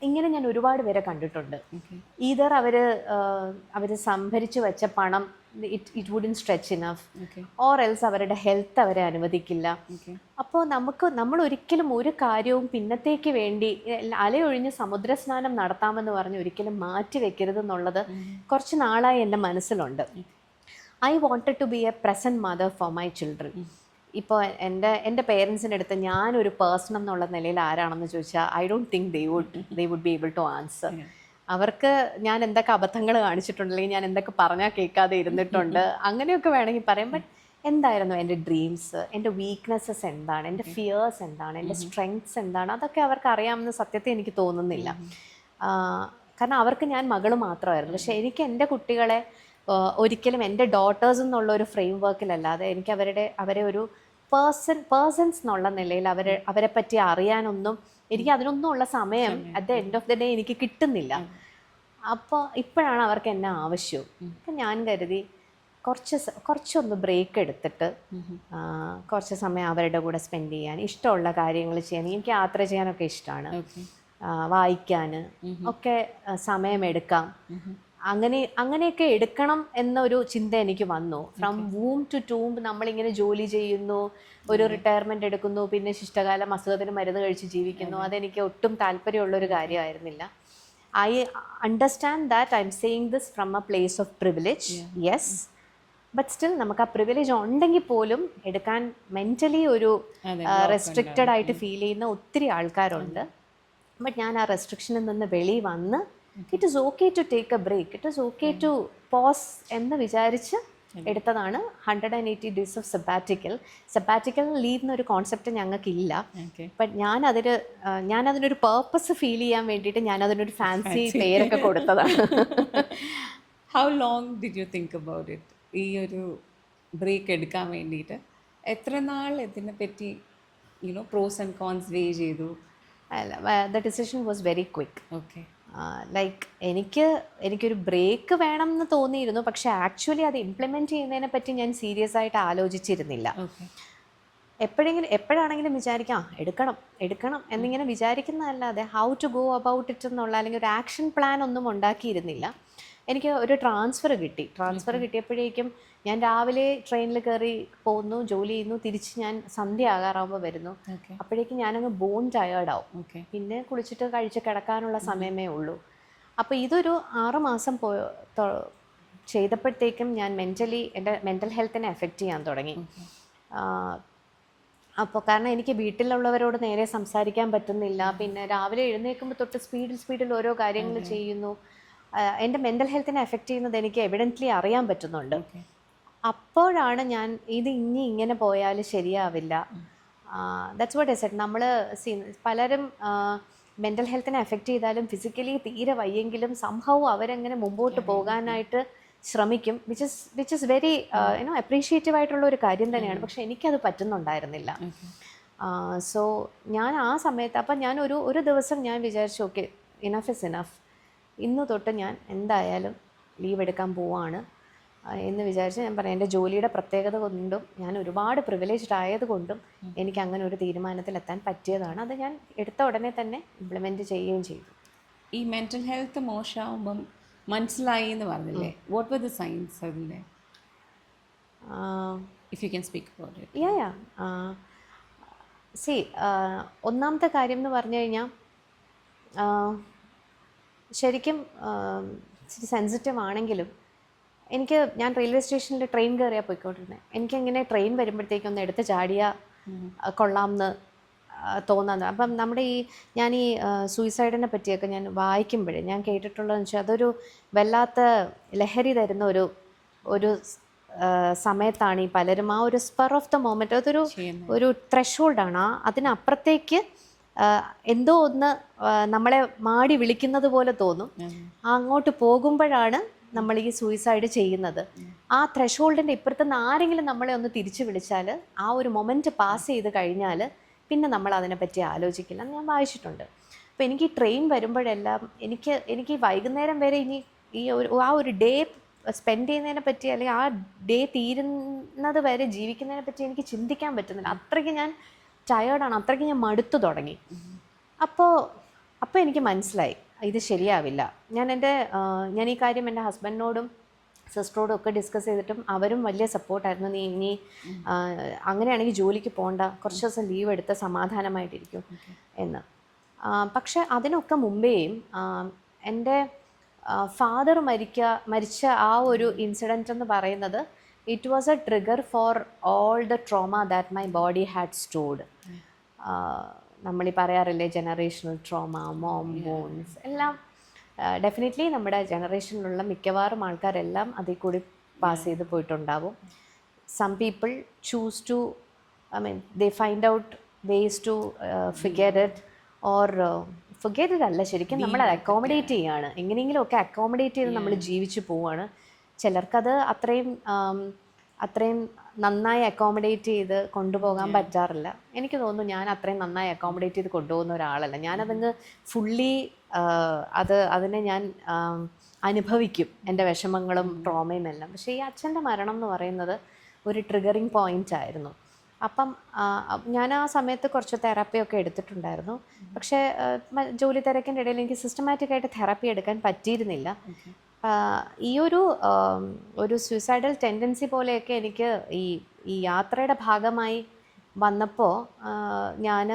ഇങ്ങനെ ഞാൻ ഒരുപാട് പേരെ കണ്ടിട്ടുണ്ട്. ഈതർ അവർ സംഭരിച്ചു വെച്ച പണം it wouldn't stretch enough, or else അവരുടെ ഹെൽത്ത് അവരെ അനുവദിക്കില്ല. അപ്പോൾ നമ്മൾ ഒരിക്കലും ഒരു കാര്യവും പിന്നത്തേക്ക് വേണ്ടി അലയൊഴിഞ്ഞ് സമുദ്രസ്നാനം നടത്താമെന്ന് പറഞ്ഞ് ഒരിക്കലും മാറ്റി വെക്കരുതെന്നുള്ളത് കുറച്ച് നാളായി എൻ്റെ മനസ്സിലുണ്ട്. I wanted to be a present mother for my children. ഇപ്പോൾ എൻ്റെ പേരൻസിൻ്റെ അടുത്ത് ഞാനൊരു പേഴ്സൺ എന്നുള്ള നിലയിൽ ആരാണെന്ന് ചോദിച്ചാൽ I don't think they would be able to answer. അവർക്ക് ഞാൻ എന്തൊക്കെ അബദ്ധങ്ങൾ കാണിച്ചിട്ടുണ്ട്, അല്ലെങ്കിൽ ഞാൻ എന്തൊക്കെ പറഞ്ഞാൽ കേൾക്കാതെ ഇരുന്നിട്ടുണ്ട്, അങ്ങനെയൊക്കെ വേണമെങ്കിൽ പറയാം. ബട്ട് എന്തായിരുന്നു എൻ്റെ ഡ്രീംസ്, എൻ്റെ വീക്ക്നെസ്സസ് എന്താണ്, എൻ്റെ ഫിയേഴ്സ് എന്താണ്, എൻ്റെ സ്ട്രെങ്ത്സ് എന്താണ്, അതൊക്കെ അവർക്ക് അറിയാമെന്ന് സത്യത്തെ എനിക്ക് തോന്നുന്നില്ല. കാരണം അവർക്ക് ഞാൻ മകൾ മാത്രമായിരുന്നു. പക്ഷേ എനിക്ക് എൻ്റെ കുട്ടികളെ ഒരിക്കലും എൻ്റെ ഡോട്ടേഴ്സ് എന്നുള്ള ഒരു ഫ്രെയിം വർക്കിലല്ലാതെ എനിക്ക് അവരെ ഒരു പേഴ്സൺസ് എന്നുള്ള നിലയിൽ അവരെ പറ്റി അറിയാനൊന്നും, എനിക്ക് അതിനൊന്നും ഉള്ള സമയം at the end of the day എനിക്ക് കിട്ടുന്നില്ല. അപ്പോൾ ഇപ്പോഴാണ് അവർക്ക് എന്നെ ആവശ്യവും. അപ്പം ഞാൻ കരുതി കുറച്ചൊന്ന് ബ്രേക്ക് എടുത്തിട്ട് കുറച്ച് സമയം അവരുടെ കൂടെ സ്പെൻഡ് ചെയ്യാൻ, ഇഷ്ടമുള്ള കാര്യങ്ങൾ ചെയ്യാൻ. എനിക്ക് യാത്ര ചെയ്യാനൊക്കെ ഇഷ്ടമാണ്, വായിക്കാൻ ഒക്കെ സമയമെടുക്കാം. അങ്ങനെയൊക്കെ എടുക്കണം എന്നൊരു ചിന്ത എനിക്ക് വന്നു. ഫ്രം വൂം ടു ടൂംബ് നമ്മളിങ്ങനെ ജോലി ചെയ്യുന്നു, ഒരു റിട്ടയർമെൻറ്റ് എടുക്കുന്നു, പിന്നെ ശിഷ്ടകാലം അസുഖത്തിന് മരുന്ന് കഴിച്ച് ജീവിക്കുന്നു. അതെനിക്ക് ഒട്ടും താല്പര്യമുള്ളൊരു കാര്യമായിരുന്നില്ല. I understand that I am saying this from a place of privilege, yes, but still നമുക്ക് ആ പ്രിവിലേജ് ഉണ്ടെങ്കിൽ പോലും എടുക്കാൻ മെൻ്റലി ഒരു റെസ്ട്രിക്റ്റഡ് ആയിട്ട് ഫീൽ ചെയ്യുന്ന ഒത്തിരി ആൾക്കാരുണ്ട്. ബട്ട് ഞാൻ ആ റെസ്ട്രിക്ഷനിൽ നിന്ന് വെളി വന്ന് it is okay to take a break, it is okay to pause എന്ന് വിചാരിച്ച് എടുത്തതാണ് 180 days ഓഫ് സബാറ്റിക്കൽ ലീവ് എന്നൊരു കോൺസെപ്റ്റ് ഞങ്ങൾക്കില്ല. ബട്ട് ഞാനതിനൊരു പേർപ്പസ് ഫീൽ ചെയ്യാൻ വേണ്ടിയിട്ട് ഞാനതിനൊരു ഫാൻസി പേരൊക്കെ കൊടുത്തതാണ്. How long did you think about it? ഈ ഒരു ബ്രേക്ക് എടുക്കാൻ വേണ്ടിയിട്ട് എത്ര നാൾ ഇതിനെ പറ്റി പ്രോസ് ആൻഡ് കോൺസ് വേ ചെയ്തു? The decision was very quick. Okay. Like എനിക്കൊരു ബ്രേക്ക് വേണം എന്ന് തോന്നിയിരുന്നു, പക്ഷെ ആക്ച്വലി അത് ഇംപ്ലിമെൻറ്റ് ചെയ്യുന്നതിനെ പറ്റി ഞാൻ സീരിയസ് ആയിട്ട് ആലോചിച്ചിരുന്നില്ല. എപ്പോഴാണെങ്കിലും വിചാരിക്കാം എടുക്കണം എന്നിങ്ങനെ വിചാരിക്കുന്നതല്ലാതെ how to go about it എന്നുള്ള അല്ലെങ്കിൽ ഒരു ആക്ഷൻ പ്ലാൻ ഒന്നും ഉണ്ടാക്കിയിരുന്നില്ല. എനിക്ക് ഒരു ട്രാൻസ്ഫർ കിട്ടിയപ്പോഴേക്കും ഞാൻ രാവിലെ ട്രെയിനിൽ കയറി പോകുന്നു, ജോലി ചെയ്യുന്നു, തിരിച്ച് ഞാൻ സന്ധ്യ ആകാറാകുമ്പോൾ വരുന്നു. അപ്പോഴേക്കും ഞാനങ്ങ് ബോൺ ടയേർഡാവും. പിന്നെ കുളിച്ചിട്ട് കഴിച്ച് കിടക്കാനുള്ള സമയമേ ഉള്ളൂ. അപ്പോൾ ഇതൊരു 6 മാസം ചെയ്തപ്പോഴത്തേക്കും ഞാൻ എൻ്റെ മെൻ്റൽ ഹെൽത്തിനെ എഫക്റ്റ് ചെയ്യാൻ തുടങ്ങി. അപ്പോൾ കാരണം എനിക്ക് വീട്ടിലുള്ളവരോട് നേരെ സംസാരിക്കാൻ പറ്റുന്നില്ല. പിന്നെ രാവിലെ എഴുന്നേൽക്കുമ്പോൾ തൊട്ട് സ്പീഡിൽ ഓരോ കാര്യങ്ങൾ ചെയ്യുന്നു. എൻ്റെ മെൻ്റൽ ഹെൽത്തിനെ എഫക്റ്റ് ചെയ്യുന്നത് എനിക്ക് എവിഡൻ്റ്ലി അറിയാൻ പറ്റുന്നുണ്ട്. അപ്പോഴാണ് ഞാൻ ഇങ്ങനെ പോയാൽ ശരിയാവില്ല. That's what I said. നമ്മൾ പലരും മെൻ്റൽ ഹെൽത്തിനെ എഫക്റ്റ് ചെയ്താലും ഫിസിക്കലി തീരെ വയ്യെങ്കിലും സംഭവം അവരെങ്ങനെ മുമ്പോട്ട് പോകാനായിട്ട് ശ്രമിക്കും, വിച്ച് ഇസ് വെരി അപ്രീഷിയേറ്റീവ് ആയിട്ടുള്ള ഒരു കാര്യം തന്നെയാണ്. പക്ഷെ എനിക്കത് പറ്റുന്നുണ്ടായിരുന്നില്ല. സോ ഞാൻ ആ സമയത്ത് അപ്പം ഞാൻ ഒരു ദിവസം ഞാൻ വിചാരിച്ചു, ഓക്കെ, ഇനഫ് ഇസ് ഇനഫ്, ഇന്ന് തൊട്ട് ഞാൻ എന്തായാലും ലീവ് എടുക്കാൻ പോവാണ്. എന്ന് വിചാരിച്ച് ഞാൻ പറയാം, എൻ്റെ ജോലിയുടെ പ്രത്യേകത കൊണ്ടും ഞാൻ ഒരുപാട് പ്രിവിലേജ്ഡ് ആയതുകൊണ്ടും എനിക്ക് അങ്ങനെ ഒരു തീരുമാനത്തിലെത്താൻ പറ്റിയതാണ്. അത് ഞാൻ എടുത്ത ഉടനെ തന്നെ ഇംപ്ലിമെൻറ്റ് ചെയ്യുകയും ചെയ്തു. ഈ മെൻ്റൽ ഹെൽത്ത് മോശമാകുമ്പം മനസ്സിലായി എന്ന് പറഞ്ഞില്ലേ, വാട്ട് വർ ദ സൈൻസ് അതിൻ്റെ, if you can speak about it? Yeah C, ഒന്നാമത്തെ കാര്യം എന്ന് പറഞ്ഞു കഴിഞ്ഞാൽ ശരിക്കും ഇച്ചിരി സെൻസിറ്റീവ് ആണെങ്കിലും ഞാൻ റെയിൽവേ സ്റ്റേഷനിൽ ട്രെയിൻ കയറിയാൽ പോയിക്കൊണ്ടിരുന്നത്. എനിക്കിങ്ങനെ ട്രെയിൻ വരുമ്പോഴത്തേക്കൊന്ന് എടുത്ത് ചാടിയാൽ കൊള്ളാമെന്ന് തോന്നാന്ന്. അപ്പം ഞാൻ ഈ സൂയിസൈഡിനെ പറ്റിയൊക്കെ ഞാൻ വായിക്കുമ്പോഴേ ഞാൻ കേട്ടിട്ടുള്ളതെന്ന് വെച്ചാൽ അതൊരു വല്ലാത്ത ലഹരി തരുന്ന ഒരു സമയത്താണ് ഈ പലരും ആ ഒരു സ്പർ ഓഫ് ദ മൊമെൻറ്റ്, ഒരു ത്രഷോൾഡാണ്. അതിനപ്പുറത്തേക്ക് എന്തോ ഒന്ന് നമ്മളെ മാടി വിളിക്കുന്നത് പോലെ തോന്നും. അങ്ങോട്ട് പോകുമ്പോഴാണ് നമ്മൾ ഈ സൂയിസൈഡ് ചെയ്യുന്നത്. ആ ത്രഷോൾഡിൻ്റെ ഇപ്പുറത്തുനിന്ന് ആരെങ്കിലും നമ്മളെ ഒന്ന് തിരിച്ചു വിളിച്ചാൽ, ആ ഒരു മൊമെൻറ്റ് പാസ് ചെയ്ത് കഴിഞ്ഞാൽ പിന്നെ നമ്മൾ അതിനെപ്പറ്റി ആലോചിക്കില്ല എന്ന് ഞാൻ വായിച്ചിട്ടുണ്ട്. അപ്പോൾ എനിക്ക് ഈ ട്രെയിൻ വരുമ്പോഴെല്ലാം എനിക്ക് വൈകുന്നേരം വരെ ആ ഒരു ഡേ സ്പെൻഡ് ചെയ്യുന്നതിനെ പറ്റി, അല്ലെങ്കിൽ ആ ഡേ തീരുന്നത് വരെ ജീവിക്കുന്നതിനെ പറ്റി എനിക്ക് ചിന്തിക്കാൻ പറ്റുന്നില്ല. അത്രയ്ക്ക് ഞാൻ ടയേർഡാണ്, അത്രയ്ക്ക് ഞാൻ മടുത്തു തുടങ്ങി. അപ്പോൾ എനിക്ക് മനസ്സിലായി ഇത് ശരിയാവില്ല. ഞാൻ ഈ കാര്യം എൻ്റെ ഹസ്ബൻഡിനോടും സിസ്റ്ററോടും ഒക്കെ ഡിസ്കസ് ചെയ്തിട്ടും അവരും വലിയ സപ്പോർട്ടായിരുന്നു. നീ അങ്ങനെയാണെങ്കിൽ ജോലിക്ക് പോകണ്ട, കുറച്ച് ദിവസം ലീവ് എടുത്ത് സമാധാനമായിട്ടിരിക്കും എന്ന്. പക്ഷെ അതിനൊക്കെ മുമ്പേയും എൻ്റെ ഫാദർ മരിച്ച ആ ഒരു ഇൻസിഡൻറ്റ് എന്ന് പറയുന്നത്, it was A trigger for all the trauma that my body had stored. നമ്മളീ പറയാറില്ലേ ജനറേഷണൽ ട്രോമ, മോം വോൺസ് എല്ലാം. ഡെഫിനറ്റ്ലി നമ്മുടെ ജനറേഷനിലുള്ള മിക്കവാറും ആൾക്കാരെല്ലാം അതിൽ കൂടി പാസ് ചെയ്ത് പോയിട്ടുണ്ടാവും. Some people choose to, they find out ways to figure it, or figure it അല്ല, ശരിക്കും നമ്മൾ അക്കോമഡേറ്റ് ചെയ്യുകയാണ്. എങ്ങനെയെങ്കിലുമൊക്കെ അക്കോമഡേറ്റ് ചെയ്ത് നമ്മൾ ജീവിച്ചു പോവുകയാണ്. ചിലർക്കത് അത്രയും നന്നായി അക്കോമഡേറ്റ് ചെയ്ത് കൊണ്ടുപോകാൻ പറ്റാറില്ല. എനിക്ക് തോന്നുന്നു ഞാൻ അത്രയും നന്നായി അക്കോമഡേറ്റ് ചെയ്ത് കൊണ്ടുപോകുന്ന ഒരാളല്ല. ഞാനതങ്ങ് ഫുള്ളി അതിനെ ഞാൻ അനുഭവിക്കും, എൻ്റെ വിഷമങ്ങളും ട്രോമയും എല്ലാം. പക്ഷേ ഈ അച്ഛൻ്റെ മരണം എന്ന് പറയുന്നത് ഒരു ട്രിഗറിങ് പോയിൻ്റ് ആയിരുന്നു. അപ്പം ഞാൻ ആ സമയത്ത് കുറച്ച് തെറാപ്പിയൊക്കെ എടുത്തിട്ടുണ്ടായിരുന്നു. പക്ഷേ ജോലി തിരക്കിൻ്റെ ഇടയിൽ എനിക്ക് സിസ്റ്റമാറ്റിക്കായിട്ട് തെറാപ്പി എടുക്കാൻ പറ്റിയിരുന്നില്ല. ഈ ഒരു സൂയിസൈഡൽ ടെൻഡൻസി പോലെയൊക്കെ എനിക്ക് ഈ യാത്രയുടെ ഭാഗമായി വന്നപ്പോൾ, ഞാൻ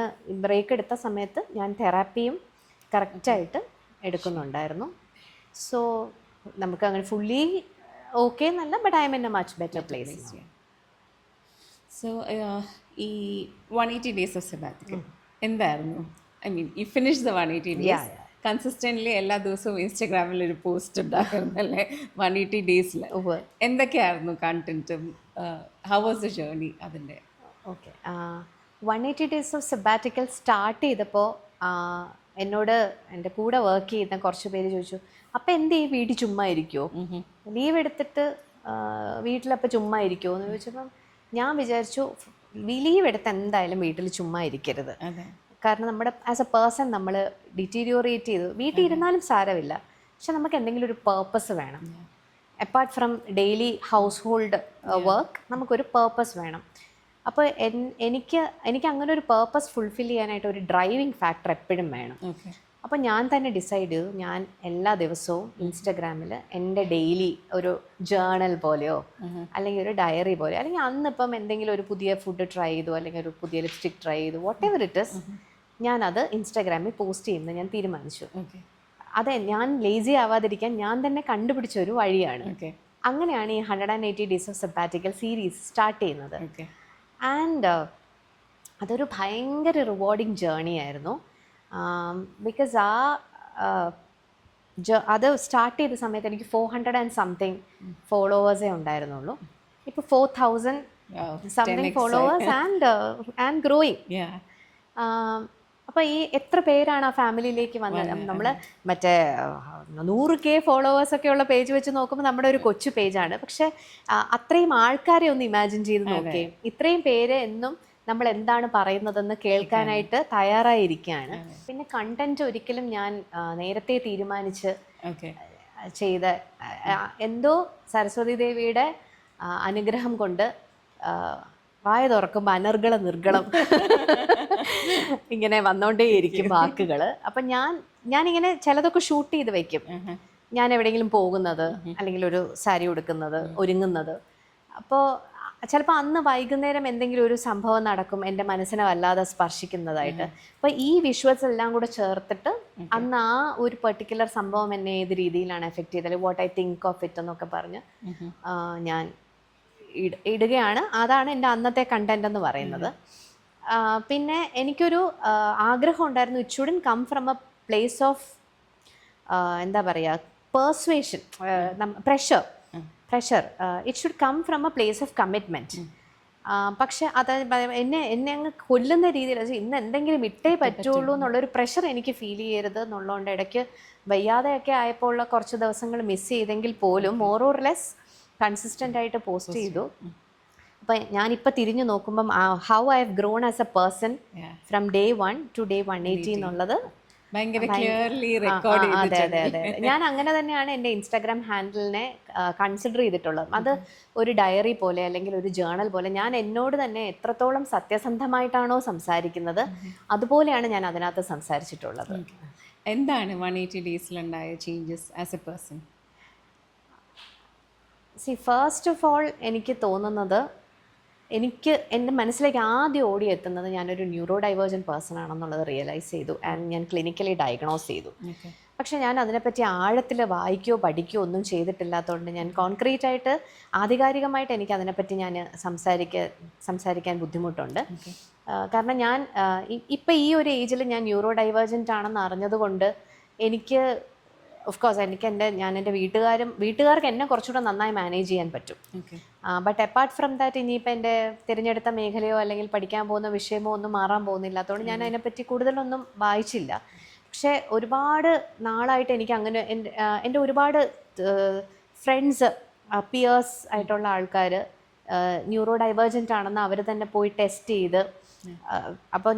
ബ്രേക്ക് എടുത്ത സമയത്ത് ഞാൻ തെറാപ്പിയും കറക്റ്റായിട്ട് എടുക്കുന്നുണ്ടായിരുന്നു. സോ നമുക്ക് അങ്ങനെ ഫുള്ളി ഓക്കെ എന്നല്ല, but I M in A much better place. So ഈ 180 days ഓഫ് സബാറ്റിക്കൽ എന്തായിരുന്നു? I mean you finish the 180 days. Consistently എല്ലാ ദിവസവും ഇൻസ്റ്റഗ്രാമിൽ ഒരു പോസ്റ്റ് ഉണ്ടായിരുന്നല്ലേ 180 days. എന്തൊക്കെയായിരുന്നു കണ്ടന്റും? ഹൗ വാസ് ദ ജേർണി അതിൻ്റെ? ഓക്കെ, 180 days ഓഫ് സബാറ്റിക്കൽ സ്റ്റാർട്ട് ചെയ്തപ്പോൾ എന്നോട് എൻ്റെ കൂടെ വർക്ക് ചെയ്യുന്ന കുറച്ച് പേര് ചോദിച്ചു, അപ്പം എന്ത് ഈ വീട്ടിൽ ചുമ്മാ ഇരിക്കുമോ, ലീവ് എടുത്തിട്ട് വീട്ടിലപ്പോൾ ചുമ്മാ ഇരിക്കുമോ എന്ന് ചോദിച്ചപ്പം ഞാൻ വിചാരിച്ചു ലീവ് എടുത്ത് എന്തായാലും വീട്ടിൽ ചുമ്മാ ഇരിക്കരുത്. കാരണം നമ്മുടെ ആസ് എ പേഴ്സൺ നമ്മൾ ഡിറ്റീരിയോറേറ്റ് ചെയ്തു. വീട്ടിൽ ഇരുന്നാലും സാരമില്ല, പക്ഷെ നമുക്ക് എന്തെങ്കിലും ഒരു പേർപ്പസ് വേണം. Apart from daily house hold work നമുക്കൊരു പേർപ്പസ് വേണം. അപ്പോൾ എനിക്ക് അങ്ങനെ ഒരു പേർപ്പസ് ഫുൾഫിൽ ചെയ്യാനായിട്ട് ഒരു ഡ്രൈവിംഗ് ഫാക്ടർ എപ്പോഴും വേണം. അപ്പോൾ ഞാൻ തന്നെ ഡിസൈഡ് ചെയ്തു, ഞാൻ എല്ലാ ദിവസവും ഇൻസ്റ്റഗ്രാമിൽ എൻ്റെ ഡെയിലി ഒരു ജേർണൽ പോലെയോ അല്ലെങ്കിൽ ഒരു ഡയറി പോലെയോ, അല്ലെങ്കിൽ അന്നിപ്പം എന്തെങ്കിലും ഒരു പുതിയ ഫുഡ് ട്രൈ ചെയ്തു, അല്ലെങ്കിൽ ഒരു പുതിയ ലിപ്സ്റ്റിക് ട്രൈ ചെയ്തു, വാട്ട് എവർ ഇറ്റ് ഇസ്, ഞാനത് ഇൻസ്റ്റാഗ്രാമിൽ പോസ്റ്റ് ചെയ്യുന്നത് ഞാൻ തീരുമാനിച്ചു. അതെ, ഞാൻ ലേസി ആവാതിരിക്കാൻ ഞാൻ തന്നെ കണ്ടുപിടിച്ച ഒരു വഴിയാണ്. അങ്ങനെയാണ് ഈ 180 days ഓഫ് സബാറ്റിക്കൽ സീരീസ് സ്റ്റാർട്ട് ചെയ്യുന്നത്. ആൻഡ് അതൊരു ഭയങ്കര റിവാർഡിങ് ജേർണി ആയിരുന്നു. ബിക്കോസ് അത് സ്റ്റാർട്ട് ചെയ്ത സമയത്ത് എനിക്ക് 400 and something ഫോളോവേഴ്സേ ഉണ്ടായിരുന്നുള്ളൂ. ഇപ്പോൾ 4000 something ഫോളോവേഴ്സ് ആൻഡ് ഗ്രോയിങ്. അപ്പോൾ ഈ എത്ര പേരാണ് ആ ഫാമിലിയിലേക്ക് വന്നത്? നമ്മൾ മറ്റേ 100K ഫോളോവേഴ്സൊക്കെ ഉള്ള പേജ് വെച്ച് നോക്കുമ്പോൾ നമ്മുടെ ഒരു കൊച്ചു പേജാണ്. പക്ഷെ അത്രയും ആൾക്കാരെ ഒന്ന് ഇമാജിൻ ചെയ്ത് നോക്കേ, ഇത്രയും പേര് എന്നും നമ്മൾ എന്താണ് പറയുന്നതെന്ന് കേൾക്കാനായിട്ട് തയ്യാറായിരിക്കുകയാണ്. പിന്നെ കണ്ടന്റ് ഒരിക്കലും ഞാൻ നേരത്തെ തീരുമാനിച്ച് ചെയ്ത എന്തോ സരസ്വതി ദേവിയുടെ അനുഗ്രഹം കൊണ്ട് വായ തുറക്കുമ്പോൾ അനർഗള നിർഗളം ഇങ്ങനെ വന്നോണ്ടേയിരിക്കും വാക്കുകൾ. അപ്പം ഞാനിങ്ങനെ ചിലതൊക്കെ ഷൂട്ട് ചെയ്ത് വെക്കും. ഞാൻ എവിടെയെങ്കിലും പോകുന്നത്, അല്ലെങ്കിൽ ഒരു സാരി ഉടുക്കുന്നത്, ഒരുങ്ങുന്നത്. അപ്പോൾ ചിലപ്പോൾ അന്ന് വൈകുന്നേരം എന്തെങ്കിലും ഒരു സംഭവം നടക്കും എൻ്റെ മനസ്സിനെ വല്ലാതെ സ്പർശിക്കുന്നതായിട്ട്. അപ്പോൾ ഈ വിഷ്വൽസ് എല്ലാം കൂടെ ചേർത്തിട്ട് അന്ന് ആ ഒരു പെർട്ടിക്കുലർ സംഭവം എന്നെ ഏത് രീതിയിലാണ് എഫക്റ്റ് ചെയ്തത്, what I think of it എന്നൊക്കെ പറഞ്ഞ് ഞാൻ ഇടുകയാണ്. അതാണ് എൻ്റെ അന്നത്തെ കണ്ടന്റ് എന്ന് പറയുന്നത്. പിന്നെ എനിക്കൊരു ആഗ്രഹം ഉണ്ടായിരുന്നു, it shouldn't come from a place of എന്താ പറയുക, persuasion, pressure. It should come from a place of commitment. പക്ഷെ അത് എന്നെ അങ്ങ് കൊല്ലുന്ന രീതിയിൽ ഇന്ന് എന്തെങ്കിലും ഇട്ടേ പറ്റുള്ളൂ എന്നുള്ളൊരു പ്രഷർ എനിക്ക് ഫീൽ ചെയ്യരുത് എന്നുള്ളതുകൊണ്ട് ഇടയ്ക്ക് വയ്യാതെയൊക്കെ ആയപ്പോൾ ഉള്ള കുറച്ച് ദിവസങ്ങൾ മിസ് ചെയ്തെങ്കിൽ പോലും മോർ ഓർ ലെസ് കൺസിസ്റ്റൻ്റ് ആയിട്ട് പോസ്റ്റ് ചെയ്തു. അപ്പം ഞാനിപ്പോൾ തിരിഞ്ഞു നോക്കുമ്പം how I have grown as a person from day 1 to day 180 എന്നുള്ളത് ഭയങ്കര ക്ലിയർലി റെക്കോർഡ് അതെ അതെ അതെ. ഞാൻ അങ്ങനെ തന്നെയാണ് എൻ്റെ ഇൻസ്റ്റാഗ്രാം ഹാൻഡിലിനെ കൺസിഡർ ചെയ്തിട്ടുള്ളത്. അത് ഒരു ഡയറി പോലെ അല്ലെങ്കിൽ ഒരു ജേണൽ പോലെ ഞാൻ എന്നോട് തന്നെ എത്രത്തോളം സത്യസന്ധമായിട്ടാണോ സംസാരിക്കുന്നത് അതുപോലെയാണ് ഞാൻ അതിനകത്ത് സംസാരിച്ചിട്ടുള്ളത്. എന്താണ് 180 ഡേയ്സിലുണ്ടായ changes as a person? First of all എനിക്ക് തോന്നുന്നത്, എനിക്ക് എൻ്റെ മനസ്സിലേക്ക് ആദ്യം ഓടിയെത്തുന്നത് ഞാനൊരു ന്യൂറോ ഡൈവേർജൻ പേഴ്സൺ ആണെന്നുള്ളത് റിയലൈസ് ചെയ്തു. ആൻഡ് ഞാൻ ക്ലിനിക്കലി ഡയഗ്നോസ് ചെയ്തു. പക്ഷെ ഞാൻ അതിനെപ്പറ്റി ആഴത്തിൽ വായിക്കുകയോ പഠിക്കുകയോ ഒന്നും ചെയ്തിട്ടില്ലാത്തതുകൊണ്ട് ഞാൻ കോൺക്രീറ്റ് ആയിട്ട് ആധികാരികമായിട്ട് എനിക്ക് അതിനെപ്പറ്റി ഞാൻ സംസാരിക്കാൻ ബുദ്ധിമുട്ടുണ്ട്. കാരണം ഞാൻ ഇപ്പം ഈ ഒരു ഏജിൽ ഞാൻ ന്യൂറോ ഡൈവേർജൻ്റ് ആണെന്ന് അറിഞ്ഞതുകൊണ്ട് എനിക്ക് ഓഫ് കോഴ്സ് എനിക്ക് എൻ്റെ വീട്ടുകാർക്ക് എന്നെ കുറച്ചുകൂടെ നന്നായി മാനേജ് ചെയ്യാൻ പറ്റും. ബട്ട് അപ്പാർട്ട് ഫ്രം ദാറ്റ് ഇനിയിപ്പോൾ എൻ്റെ തിരഞ്ഞെടുത്ത മേഖലയോ അല്ലെങ്കിൽ പഠിക്കാൻ പോകുന്ന വിഷയമോ ഒന്നും മാറാൻ പോകുന്നില്ല. അതുകൊണ്ട് ഞാൻ അതിനെപ്പറ്റി കൂടുതലൊന്നും വായിച്ചില്ല. പക്ഷേ ഒരുപാട് നാളായിട്ട് എനിക്ക് അങ്ങനെ എൻ്റെ ഒരുപാട് ഫ്രണ്ട്സ്, പിയേഴ്സ് ആയിട്ടുള്ള ആൾക്കാർ ന്യൂറോ ഡൈവേർജൻ്റ് ആണെന്ന് അവർ തന്നെ പോയി ടെസ്റ്റ് ചെയ്ത്, അപ്പോൾ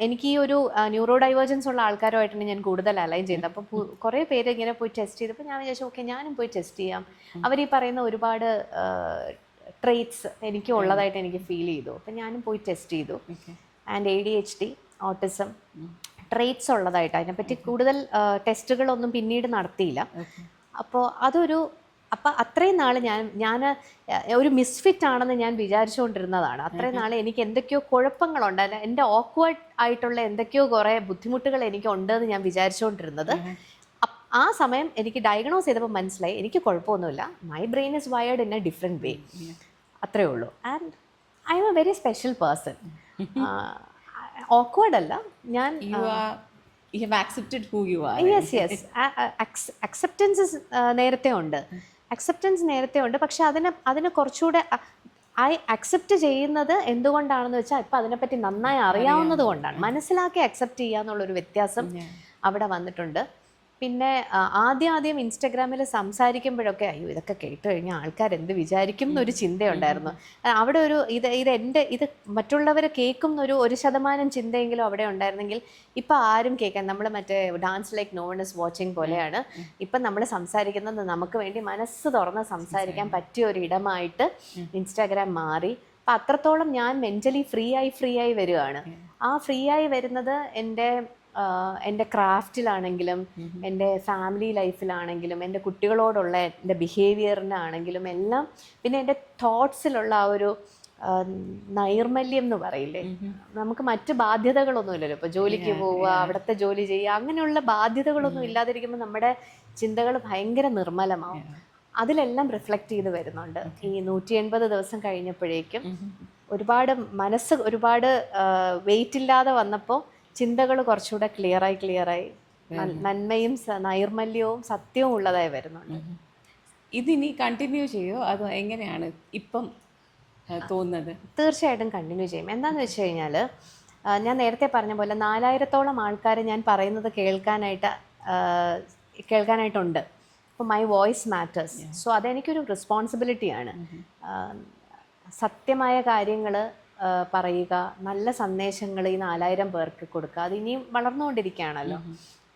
എനിക്ക് ഈ ഒരു ന്യൂറോ ഡൈവേർജൻസ് ഉള്ള ആൾക്കാരുമായിട്ടാണ് ഞാൻ കൂടുതൽ അലൈൻ ചെയ്യുന്നത്. അപ്പോൾ കുറേ പേര് ഇങ്ങനെ പോയി ടെസ്റ്റ് ചെയ്തപ്പോൾ ഞാൻ വിചാരിച്ചു ഓക്കെ ഞാനും പോയി ടെസ്റ്റ് ചെയ്യാം. അവർ ഈ പറയുന്ന ഒരുപാട് ട്രെയ്റ്റ്സ് എനിക്കും ഉള്ളതായിട്ട് എനിക്ക് ഫീൽ ചെയ്തു. അപ്പം ഞാനും പോയി ടെസ്റ്റ് ചെയ്തു. ആൻഡ് ADHD, ഓട്ടിസം ട്രെയ്റ്റ്സ് ഉള്ളതായിട്ട് അതിനെപ്പറ്റി കൂടുതൽ ടെസ്റ്റുകളൊന്നും പിന്നീട് നടത്തിയില്ല. അപ്പോൾ അപ്പം അത്രയും നാൾ ഞാൻ ഒരു മിസ്ഫിറ്റ് ആണെന്ന് ഞാൻ വിചാരിച്ചുകൊണ്ടിരുന്നതാണ്. അത്രയും നാൾ എനിക്ക് എന്തൊക്കെയോ കുഴപ്പങ്ങളുണ്ട്, എൻ്റെ ഓക്വേർഡ് ആയിട്ടുള്ള എന്തൊക്കെയോ കുറേ ബുദ്ധിമുട്ടുകൾ എനിക്കുണ്ടെന്ന് ഞാൻ വിചാരിച്ചുകൊണ്ടിരുന്നത്. ആ സമയം എനിക്ക് ഡയഗ്നോസ് ചെയ്തപ്പോൾ മനസ്സിലായി എനിക്ക് കുഴപ്പമൊന്നുമില്ല. My brain is wired in A different വേ, അത്രേ ഉള്ളൂ. And I M A very special person. Awkward അല്ല ഞാൻ. യെസ് അക്സെപ്റ്റൻസ് നേരത്തെ ഉണ്ട്. പക്ഷെ അതിന് കുറച്ചുകൂടെ ഐ അക്സെപ്റ്റ് ചെയ്യുന്നത് എന്തുകൊണ്ടാണെന്ന് വെച്ചാൽ ഇപ്പം അതിനെപ്പറ്റി നന്നായി അറിയാവുന്നത് കൊണ്ടാണ്. മനസ്സിലാക്കി അക്സെപ്റ്റ് ചെയ്യുക എന്നുള്ളൊരു വ്യത്യാസം അവിടെ വന്നിട്ടുണ്ട്. പിന്നെ ആദ്യം ഇൻസ്റ്റഗ്രാമിൽ സംസാരിക്കുമ്പോഴൊക്കെ അയ്യോ ഇതൊക്കെ കേട്ട് കഴിഞ്ഞാൽ ആൾക്കാർ എന്ത് വിചാരിക്കും എന്നൊരു ചിന്തയുണ്ടായിരുന്നു. അവിടെ ഒരു ഇത് മറ്റുള്ളവർ കേൾക്കും എന്നൊരു 1% ചിന്തയെങ്കിലും അവിടെ ഉണ്ടായിരുന്നെങ്കിൽ ഇപ്പം ആരും കേൾക്കാൻ, നമ്മൾ മറ്റേ dance like no one is watching പോലെയാണ് ഇപ്പം നമ്മൾ സംസാരിക്കുന്നത്. നമുക്ക് വേണ്ടി മനസ്സ് തുറന്ന് സംസാരിക്കാൻ പറ്റിയ ഒരു ഇടമായിട്ട് ഇൻസ്റ്റാഗ്രാം മാറി. അപ്പം അത്രത്തോളം ഞാൻ മെൻ്റലി ഫ്രീ ആയി വരികയാണ്. ആ ഫ്രീ ആയി വരുന്നത് എൻ്റെ ക്രാഫ്റ്റിലാണെങ്കിലും എൻ്റെ ഫാമിലി ലൈഫിലാണെങ്കിലും എൻ്റെ കുട്ടികളോടുള്ള എൻ്റെ ബിഹേവിയറിനാണെങ്കിലും എല്ലാം, പിന്നെ എൻ്റെ തോട്ട്സിലുള്ള ആ ഒരു നൈർമല്യം എന്ന് പറയില്ലേ, നമുക്ക് മറ്റ് ബാധ്യതകളൊന്നുമില്ലല്ലോ. ഇപ്പോൾ ജോലിക്ക് പോവുക, അവിടുത്തെ ജോലി ചെയ്യുക, അങ്ങനെയുള്ള ബാധ്യതകളൊന്നും ഇല്ലാതിരിക്കുമ്പോൾ നമ്മുടെ ചിന്തകൾ ഭയങ്കര നിർമ്മലമാവും. അതിലെല്ലാം റിഫ്ലക്റ്റ് ചെയ്ത് വരുന്നുണ്ട്. ഈ 180 ദിവസം കഴിഞ്ഞപ്പോഴേക്കും മനസ്സ് ഒരുപാട് വെയിറ്റ് ഇല്ലാതെ വന്നപ്പോൾ ചിന്തകൾ കുറച്ചുകൂടെ ക്ലിയറായി നന്മയും നൈർമല്യവും സത്യവും ഉള്ളതായി വരുന്നുണ്ട്. ഇതിനി കണ്ടിന്യൂ ചെയ്യോ അതോ എങ്ങനെയാണ് ഇപ്പം തോന്നുന്നത്? തീർച്ചയായിട്ടും കണ്ടിന്യൂ ചെയ്യും. എന്താണെന്ന് വെച്ച് കഴിഞ്ഞാൽ ഞാൻ നേരത്തെ പറഞ്ഞ പോലെ 4000-ഓളം ആൾക്കാർ ഞാൻ പറയുന്നത് കേൾക്കാനായിട്ടുണ്ട്. അപ്പോൾ മൈ വോയിസ് മാറ്റേഴ്സ്. സോ അതെനിക്കൊരു റെസ്പോൺസിബിലിറ്റിയാണ്. സത്യമായ കാര്യങ്ങൾ പറയുക, നല്ല സന്ദേശങ്ങൾ ഈ 4000 പേർക്ക് കൊടുക്കുക. അത് ഇനിയും വളർന്നുകൊണ്ടിരിക്കുകയാണല്ലോ.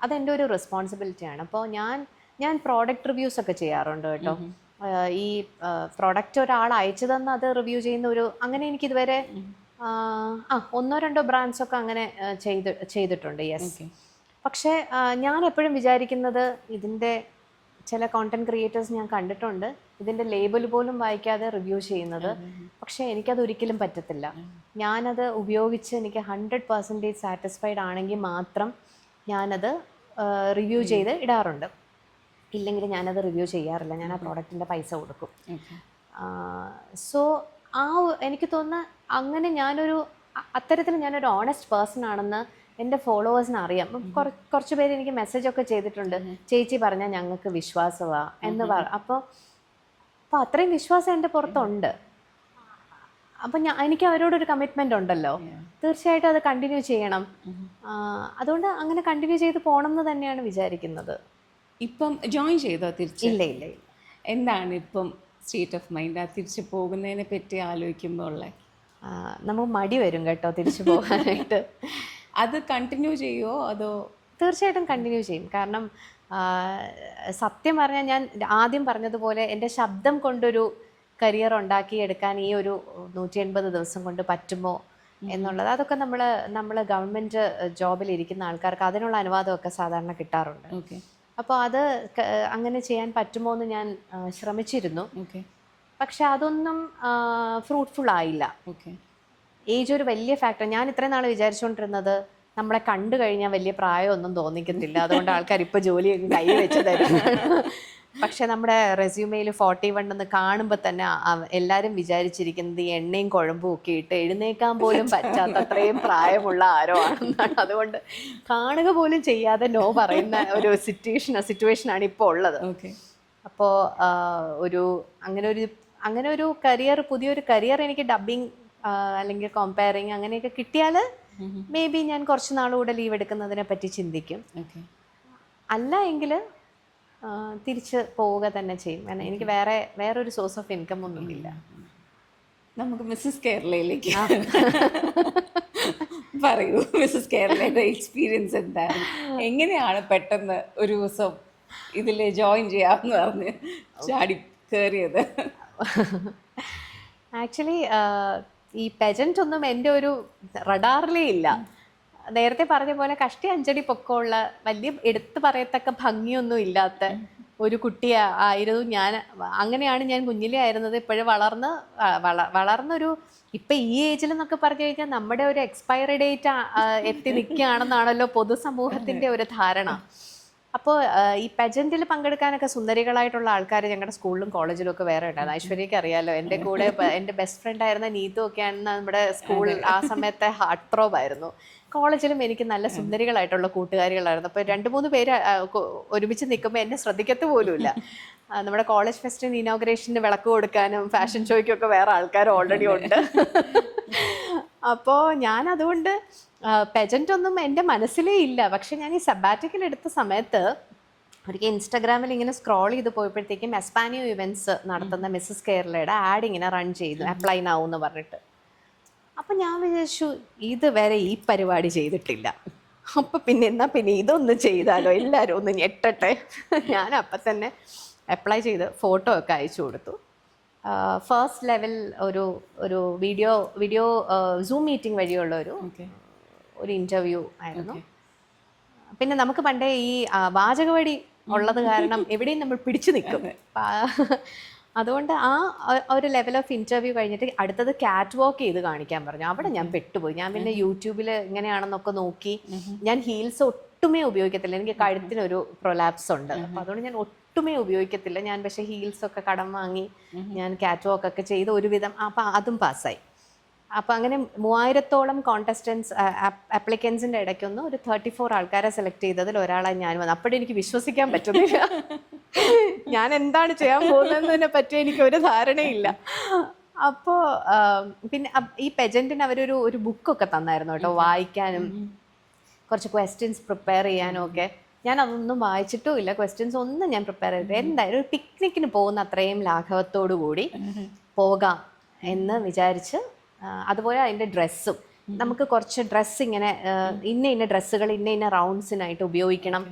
അതെൻ്റെ ഒരു റെസ്പോൺസിബിലിറ്റിയാണ്. അപ്പോൾ ഞാൻ ഞാൻ പ്രോഡക്റ്റ് റിവ്യൂസ് ഒക്കെ ചെയ്യാറുണ്ട് കേട്ടോ. ഈ പ്രോഡക്റ്റ് ഒരാൾ അയച്ചു തന്ന് അത് റിവ്യൂ ചെയ്യുന്ന അങ്ങനെ എനിക്കിതുവരെ ഒന്നോ രണ്ടോ ബ്രാൻഡ്സ് ഒക്കെ അങ്ങനെ ചെയ്തിട്ടുണ്ട്. യെസ്. പക്ഷേ ഞാൻ എപ്പോഴും വിചാരിക്കുന്നത്, ഇതിൻ്റെ ചില കോണ്ടന്റ് ക്രിയേറ്റേഴ്സ് ഞാൻ കണ്ടിട്ടുണ്ട് ഇതിൻ്റെ ലേബൽ പോലും വായിക്കാതെ റിവ്യൂ ചെയ്യുന്നത്. പക്ഷേ എനിക്കത് ഒരിക്കലും പറ്റത്തില്ല. ഞാനത് ഉപയോഗിച്ച് എനിക്ക് 100% സാറ്റിസ്ഫൈഡ് ആണെങ്കിൽ മാത്രം ഞാനത് റിവ്യൂ ചെയ്ത് ഇടാറുണ്ട്. ഇല്ലെങ്കിൽ ഞാനത് റിവ്യൂ ചെയ്യാറില്ല. ഞാൻ ആ പ്രോഡക്റ്റിൻ്റെ പൈസ കൊടുക്കും. സോ എനിക്ക് തോന്നുന്ന അങ്ങനെ അത്തരത്തിൽ ഞാനൊരു ഓണസ്റ്റ് പേഴ്സൺ ആണെന്ന് എൻ്റെ ഫോളോവേഴ്സിന് അറിയാം. കുറച്ച് പേര് എനിക്ക് മെസ്സേജൊക്കെ ചെയ്തിട്ടുണ്ട്, ചേച്ചി പറഞ്ഞാൽ ഞങ്ങൾക്ക് വിശ്വാസമാണ് എന്ന് അപ്പോൾ അത്രയും വിശ്വാസം എൻ്റെ പുറത്തുണ്ട്. അപ്പം എനിക്ക് അവരോടൊരു കമ്മിറ്റ്മെൻ്റ് ഉണ്ടല്ലോ, തീർച്ചയായിട്ടും അത് കണ്ടിന്യൂ ചെയ്യണം. അതുകൊണ്ട് അങ്ങനെ കണ്ടിന്യൂ ചെയ്ത് പോകണം എന്ന് തന്നെയാണ് വിചാരിക്കുന്നത്. ഇപ്പം ജോയിൻ ചെയ്തോ തിരിച്ച്? ഇല്ല. എന്താണ് ഇപ്പം സ്റ്റേറ്റ് ഓഫ് മൈൻഡ് ആ തിരിച്ച് പോകുന്നതിനെ പറ്റി ആലോചിക്കുമ്പോൾ ഉള്ള? നമുക്ക് മടി വരും കേട്ടോ തിരിച്ചു പോകാനായിട്ട്. അത് കണ്ടിന്യൂ ചെയ്യുമോ അതോ? തീർച്ചയായിട്ടും കണ്ടിന്യൂ ചെയ്യും. കാരണം സത്യം പറഞ്ഞാൽ ഞാൻ ആദ്യം പറഞ്ഞതുപോലെ എൻ്റെ ശബ്ദം കൊണ്ടൊരു കരിയർ ഉണ്ടാക്കിയെടുക്കാൻ ഈ ഒരു 180 ദിവസം കൊണ്ട് പറ്റുമോ എന്നുള്ളത്, അതൊക്കെ നമ്മൾ ഗവൺമെൻറ് ജോബിലിരിക്കുന്ന ആൾക്കാർക്ക് അതിനുള്ള അനുവാദമൊക്കെ സാധാരണ കിട്ടാറുണ്ട്. അപ്പോൾ അത് അങ്ങനെ ചെയ്യാൻ പറ്റുമോ എന്ന് ഞാൻ ശ്രമിച്ചിരുന്നു. പക്ഷെ അതൊന്നും ഫ്രൂട്ട്ഫുൾ ആയില്ല. ഏജ് ഒരു വലിയ ഫാക്ടർ. ഞാൻ ഇത്രയും നാൾ വിചാരിച്ചുകൊണ്ടിരുന്നത് നമ്മളെ കണ്ടു കഴിഞ്ഞാൽ വലിയ പ്രായമൊന്നും തോന്നിക്കത്തില്ല, അതുകൊണ്ട് ആൾക്കാർ ഇപ്പോൾ ജോലിയൊക്കെ കൈ വെച്ച് തരും. പക്ഷെ നമ്മുടെ റെസ്യൂമെയിൽ 41 എന്ന് കാണുമ്പോൾ തന്നെ എല്ലാവരും വിചാരിച്ചിരിക്കുന്നത് ഈ എണ്ണയും കുഴമ്പും ഒക്കെ ഇട്ട് എഴുന്നേക്കാൻ പോലും പറ്റാത്ത അത്രയും പ്രായമുള്ള ആരോ ആണെന്നാണ്. അതുകൊണ്ട് കാണുക പോലും ചെയ്യാതെ നോ പറയുന്ന ഒരു സിറ്റുവേഷനാണ് ഇപ്പോൾ ഉള്ളത്. അപ്പോൾ അങ്ങനെ ഒരു കരിയർ, പുതിയൊരു കരിയർ എനിക്ക് ഡബ്ബിങ് അല്ലെങ്കിൽ കമ്പയറിങ് അങ്ങനെയൊക്കെ കിട്ടിയാൽ മേ ബി ഞാൻ കുറച്ച് നാളുകൂടെ ലീവ് എടുക്കുന്നതിനെ പറ്റി ചിന്തിക്കും. അല്ല എങ്കിൽ തിരിച്ച് പോവുക തന്നെ ചെയ്യും. കാരണം എനിക്ക് വേറൊരു സോഴ്സ് ഓഫ് ഇൻകം ഒന്നുമില്ല. നമുക്ക് മിസ്സസ് കേരളയിലേക്ക് പറയൂ. മിസ്സസ് കേരളയുടെ എക്സ്പീരിയൻസ് എന്താണ്? എങ്ങനെയാണ് പെട്ടെന്ന് ഒരു ദിവസം ഇതിൽ ജോയിൻ ചെയ്യാമെന്ന് പറഞ്ഞ് ചാടി കയറിയത്? ആക്ച്വലി ഈ പെജന്റ് ഒന്നും എൻ്റെ ഒരു റഡാറിലേ ഇല്ല. നേരത്തെ പറഞ്ഞ പോലെ കഷ്ടി 5 അടി പൊക്കമുള്ള വലിയ എടുത്തു പറയത്തക്ക ഭംഗിയൊന്നും ഇല്ലാത്ത ഒരു കുട്ടി ആയിരുന്നു ഞാൻ. അങ്ങനെയാണ് ഞാൻ കുഞ്ഞിലേ ആയിരുന്നത്. ഇപ്പോഴും വളർന്നൊരു ഇപ്പം ഈ ഏജിൽ എന്നൊക്കെ പറഞ്ഞു കഴിഞ്ഞാൽ നമ്മുടെ ഒരു എക്സ്പയറി ഡേറ്റ് എത്തി നിൽക്കുകയാണെന്നാണല്ലോ പൊതുസമൂഹത്തിൻ്റെ ഒരു ധാരണ. അപ്പോൾ ഈ പെജന്റിൽ പങ്കെടുക്കാനൊക്കെ സുന്ദരികളായിട്ടുള്ള ആൾക്കാർ ഞങ്ങളുടെ സ്കൂളിലും കോളേജിലും ഒക്കെ വേറെ ഉണ്ടായിരുന്നു. ഐശ്വര്യക്ക് അറിയാലോ, എൻ്റെ കൂടെ എൻ്റെ ബെസ്റ്റ് ഫ്രണ്ട് ആയിരുന്ന നീതു ഒക്കെയാണ് നമ്മുടെ സ്കൂൾ ആ സമയത്തെ ഹാർട്ട് ത്രോബ് ആയിരുന്നു. കോളേജിലും എനിക്ക് നല്ല സുന്ദരികളായിട്ടുള്ള കൂട്ടുകാരികളായിരുന്നു. അപ്പോൾ 2-3 പേര് ഒരുമിച്ച് നിൽക്കുമ്പോൾ എന്നെ ശ്രദ്ധിക്കത്ത് പോലുമില്ല. നമ്മുടെ കോളേജ് ഫെസ്റ്റിന് ഇനോഗ്രേഷന് വിളക്ക് കൊടുക്കാനും ഫാഷൻ ഷോയ്ക്കും ഒക്കെ വേറെ ആൾക്കാർ ഓൾറെഡി ഉണ്ട്. അപ്പോൾ ഞാൻ അതുകൊണ്ട് പെജന്റ് ഒന്നും എൻ്റെ മനസ്സിലേ ഇല്ല. പക്ഷെ ഞാൻ ഈ സബാറ്റിക്കൽ എടുത്ത സമയത്ത് ഒരിക്കൽ ഇൻസ്റ്റാഗ്രാമിൽ ഇങ്ങനെ സ്ക്രോൾ ചെയ്ത് പോയപ്പോഴത്തേക്കും എസ്പാനിയോ ഇവൻറ്റ്സ് നടത്തുന്ന മിസ്സസ് കേരളയുടെ ആഡ് ഇങ്ങനെ റൺ ചെയ്തു, അപ്ലൈ നൗ എന്ന് പറഞ്ഞിട്ട്. അപ്പം ഞാൻ വിചാരിച്ചു ഇതുവരെ ഈ പരിപാടി ചെയ്തിട്ടില്ല, അപ്പം പിന്നെ ഇതൊന്ന് ചെയ്താലോ, എല്ലാവരും ഒന്ന് ഞെട്ടട്ടെ. ഞാൻ അപ്പം തന്നെ അപ്ലൈ ചെയ്ത് ഫോട്ടോ ഒക്കെ അയച്ചു കൊടുത്തു. ഫസ്റ്റ് ലെവൽ ഒരു വീഡിയോ സൂം മീറ്റിംഗ് വഴിയുള്ള ഒരു ഇൻ്റർവ്യൂ ആയിരുന്നു. പിന്നെ നമുക്ക് പണ്ടേ ഈ വാചകവടി ഉള്ളത് കാരണം എവിടെയും നമ്മൾ പിടിച്ചു നിൽക്കും. അതുകൊണ്ട് ഒരു ലെവൽ ഓഫ് ഇൻ്റർവ്യൂ കഴിഞ്ഞിട്ട് അടുത്തത് കാറ്റ് വാക്ക് ചെയ്ത് കാണിക്കാൻ പറഞ്ഞു. അവിടെ ഞാൻ പെട്ടുപോയി. ഞാൻ പിന്നെ യൂട്യൂബിൽ ഇങ്ങനെയാണെന്നൊക്കെ നോക്കി. ഞാൻ ഹീൽസ് ഒട്ടുമേ ഉപയോഗിക്കത്തില്ല, എനിക്ക് കഴുത്തിനൊരു പ്രൊലാപ്സ് ഉണ്ട്. അപ്പം അതുകൊണ്ട് ഞാൻ ഒട്ടുമേ ഉപയോഗിക്കത്തില്ല. ഞാൻ പക്ഷേ ഹീൽസൊക്കെ കടം വാങ്ങി ഞാൻ കാറ്റ് വാക്ക് ഒക്കെ ചെയ്ത് ഒരുവിധം അപ്പം അതും പാസ്സായി. അപ്പം അങ്ങനെ 3000-ഓളം കോണ്ടസ്റ്റൻസ് ആപ്ലിക്കൻസിൻ്റെ ഇടയ്ക്കൊന്ന് ഒരു 34 ആൾക്കാരെ സെലക്ട് ചെയ്തതിൽ ഒരാളായി ഞാൻ വന്നു. അപ്പോഴും എനിക്ക് വിശ്വസിക്കാൻ പറ്റുന്നില്ല, ഞാൻ എന്താണ് ചെയ്യാൻ പോകുന്നതിനെ പറ്റി എനിക്കൊരു ധാരണയില്ല. അപ്പോൾ പിന്നെ ഈ പെജൻറ്റിന് അവരൊരു ബുക്കൊക്കെ തന്നായിരുന്നു കേട്ടോ, വായിക്കാനും കുറച്ച് ക്വസ്റ്റ്യൻസ് പ്രിപ്പയർ ചെയ്യാനും ഒക്കെ. ഞാൻ അതൊന്നും വായിച്ചിട്ടും ഇല്ല, ക്വസ്റ്റ്യൻസ് ഒന്നും ഞാൻ പ്രിപ്പയർ ചെയ്തിട്ട്. എന്തായാലും ഒരു പിക്നിക്കിന് പോകുന്ന അത്രയും ലാഘവത്തോടു കൂടി പോകാം എന്ന് വിചാരിച്ച് അതുപോലെ അതിൻ്റെ ഡ്രസ്സും നമുക്ക് കുറച്ച് ഡ്രസ്സ് ഇങ്ങനെ ഇന്ന ഡ്രസ്സുകൾ ഇന്ന റൗണ്ട്സിനായിട്ട് ഉപയോഗിക്കണം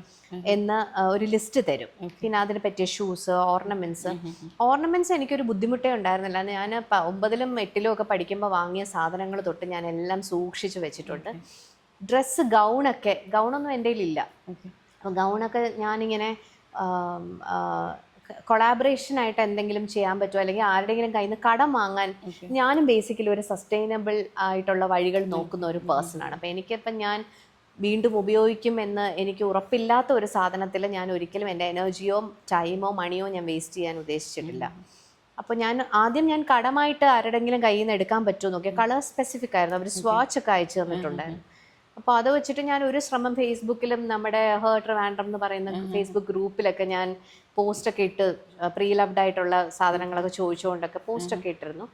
എന്ന് ഒരു ലിസ്റ്റ് തരും. പിന്നെ അതിന് പറ്റിയ ഷൂസ്, ഓർണമെന്റ്സ് എനിക്കൊരു ബുദ്ധിമുട്ടേ ഉണ്ടായിരുന്നില്ല. ഞാൻ 9ലും 8ലും ഒക്കെ പഠിക്കുമ്പോൾ വാങ്ങിയ സാധനങ്ങൾ തൊട്ട് ഞാൻ എല്ലാം സൂക്ഷിച്ച് വെച്ചിട്ടുണ്ട്. ഡ്രസ്സ്, ഗൗണൊന്നും എൻ്റെ കയ്യിലില്ല. അപ്പോൾ ഗൗണൊക്കെ ഞാനിങ്ങനെ കൊളാബറേഷനായിട്ട് എന്തെങ്കിലും ചെയ്യാൻ പറ്റുമോ, അല്ലെങ്കിൽ ആരുടെയെങ്കിലും കയ്യിൽ നിന്ന് കടം വാങ്ങാൻ, ഞാനും ബേസിക്കലി ഒരു സസ്റ്റൈനബിൾ ആയിട്ടുള്ള വഴികൾ നോക്കുന്ന ഒരു പേഴ്സണാണ്. അപ്പോൾ എനിക്കിപ്പം ഞാൻ വീണ്ടും ഉപയോഗിക്കും എന്ന് എനിക്ക് ഉറപ്പില്ലാത്ത ഒരു സാധനത്തിൽ ഞാൻ ഒരിക്കലും എൻ്റെ എനർജിയോ ടൈമോ മണിയോ ഞാൻ വേസ്റ്റ് ചെയ്യാൻ ഉദ്ദേശിച്ചിട്ടില്ല. അപ്പോൾ ഞാൻ കടമായിട്ട് ആരുടെങ്കിലും കയ്യിൽ നിന്ന് എടുക്കാൻ പറ്റുമോ നോക്കിയാൽ കളർ സ്പെസിഫിക് ആയിരുന്നു. അവർ സ്വാച്ച് ഒക്കെ അയച്ചു തന്നിട്ടുണ്ടായിരുന്നു. അപ്പോൾ അത് വെച്ചിട്ട് ഞാൻ ഒരു ശ്രമം ഫേസ്ബുക്കിലും നമ്മുടെ ഹേർട്ട് ട്രിവാൻഡ്രം എന്ന് പറയുന്ന ഫേസ്ബുക്ക് ഗ്രൂപ്പിലൊക്കെ ഞാൻ പോസ്റ്റൊക്കെ ഇട്ട് പ്രീ ലവ്ഡ് ആയിട്ടുള്ള സാധനങ്ങളൊക്കെ ചോദിച്ചുകൊണ്ടൊക്കെ പോസ്റ്റൊക്കെ ഇട്ടിരുന്നു.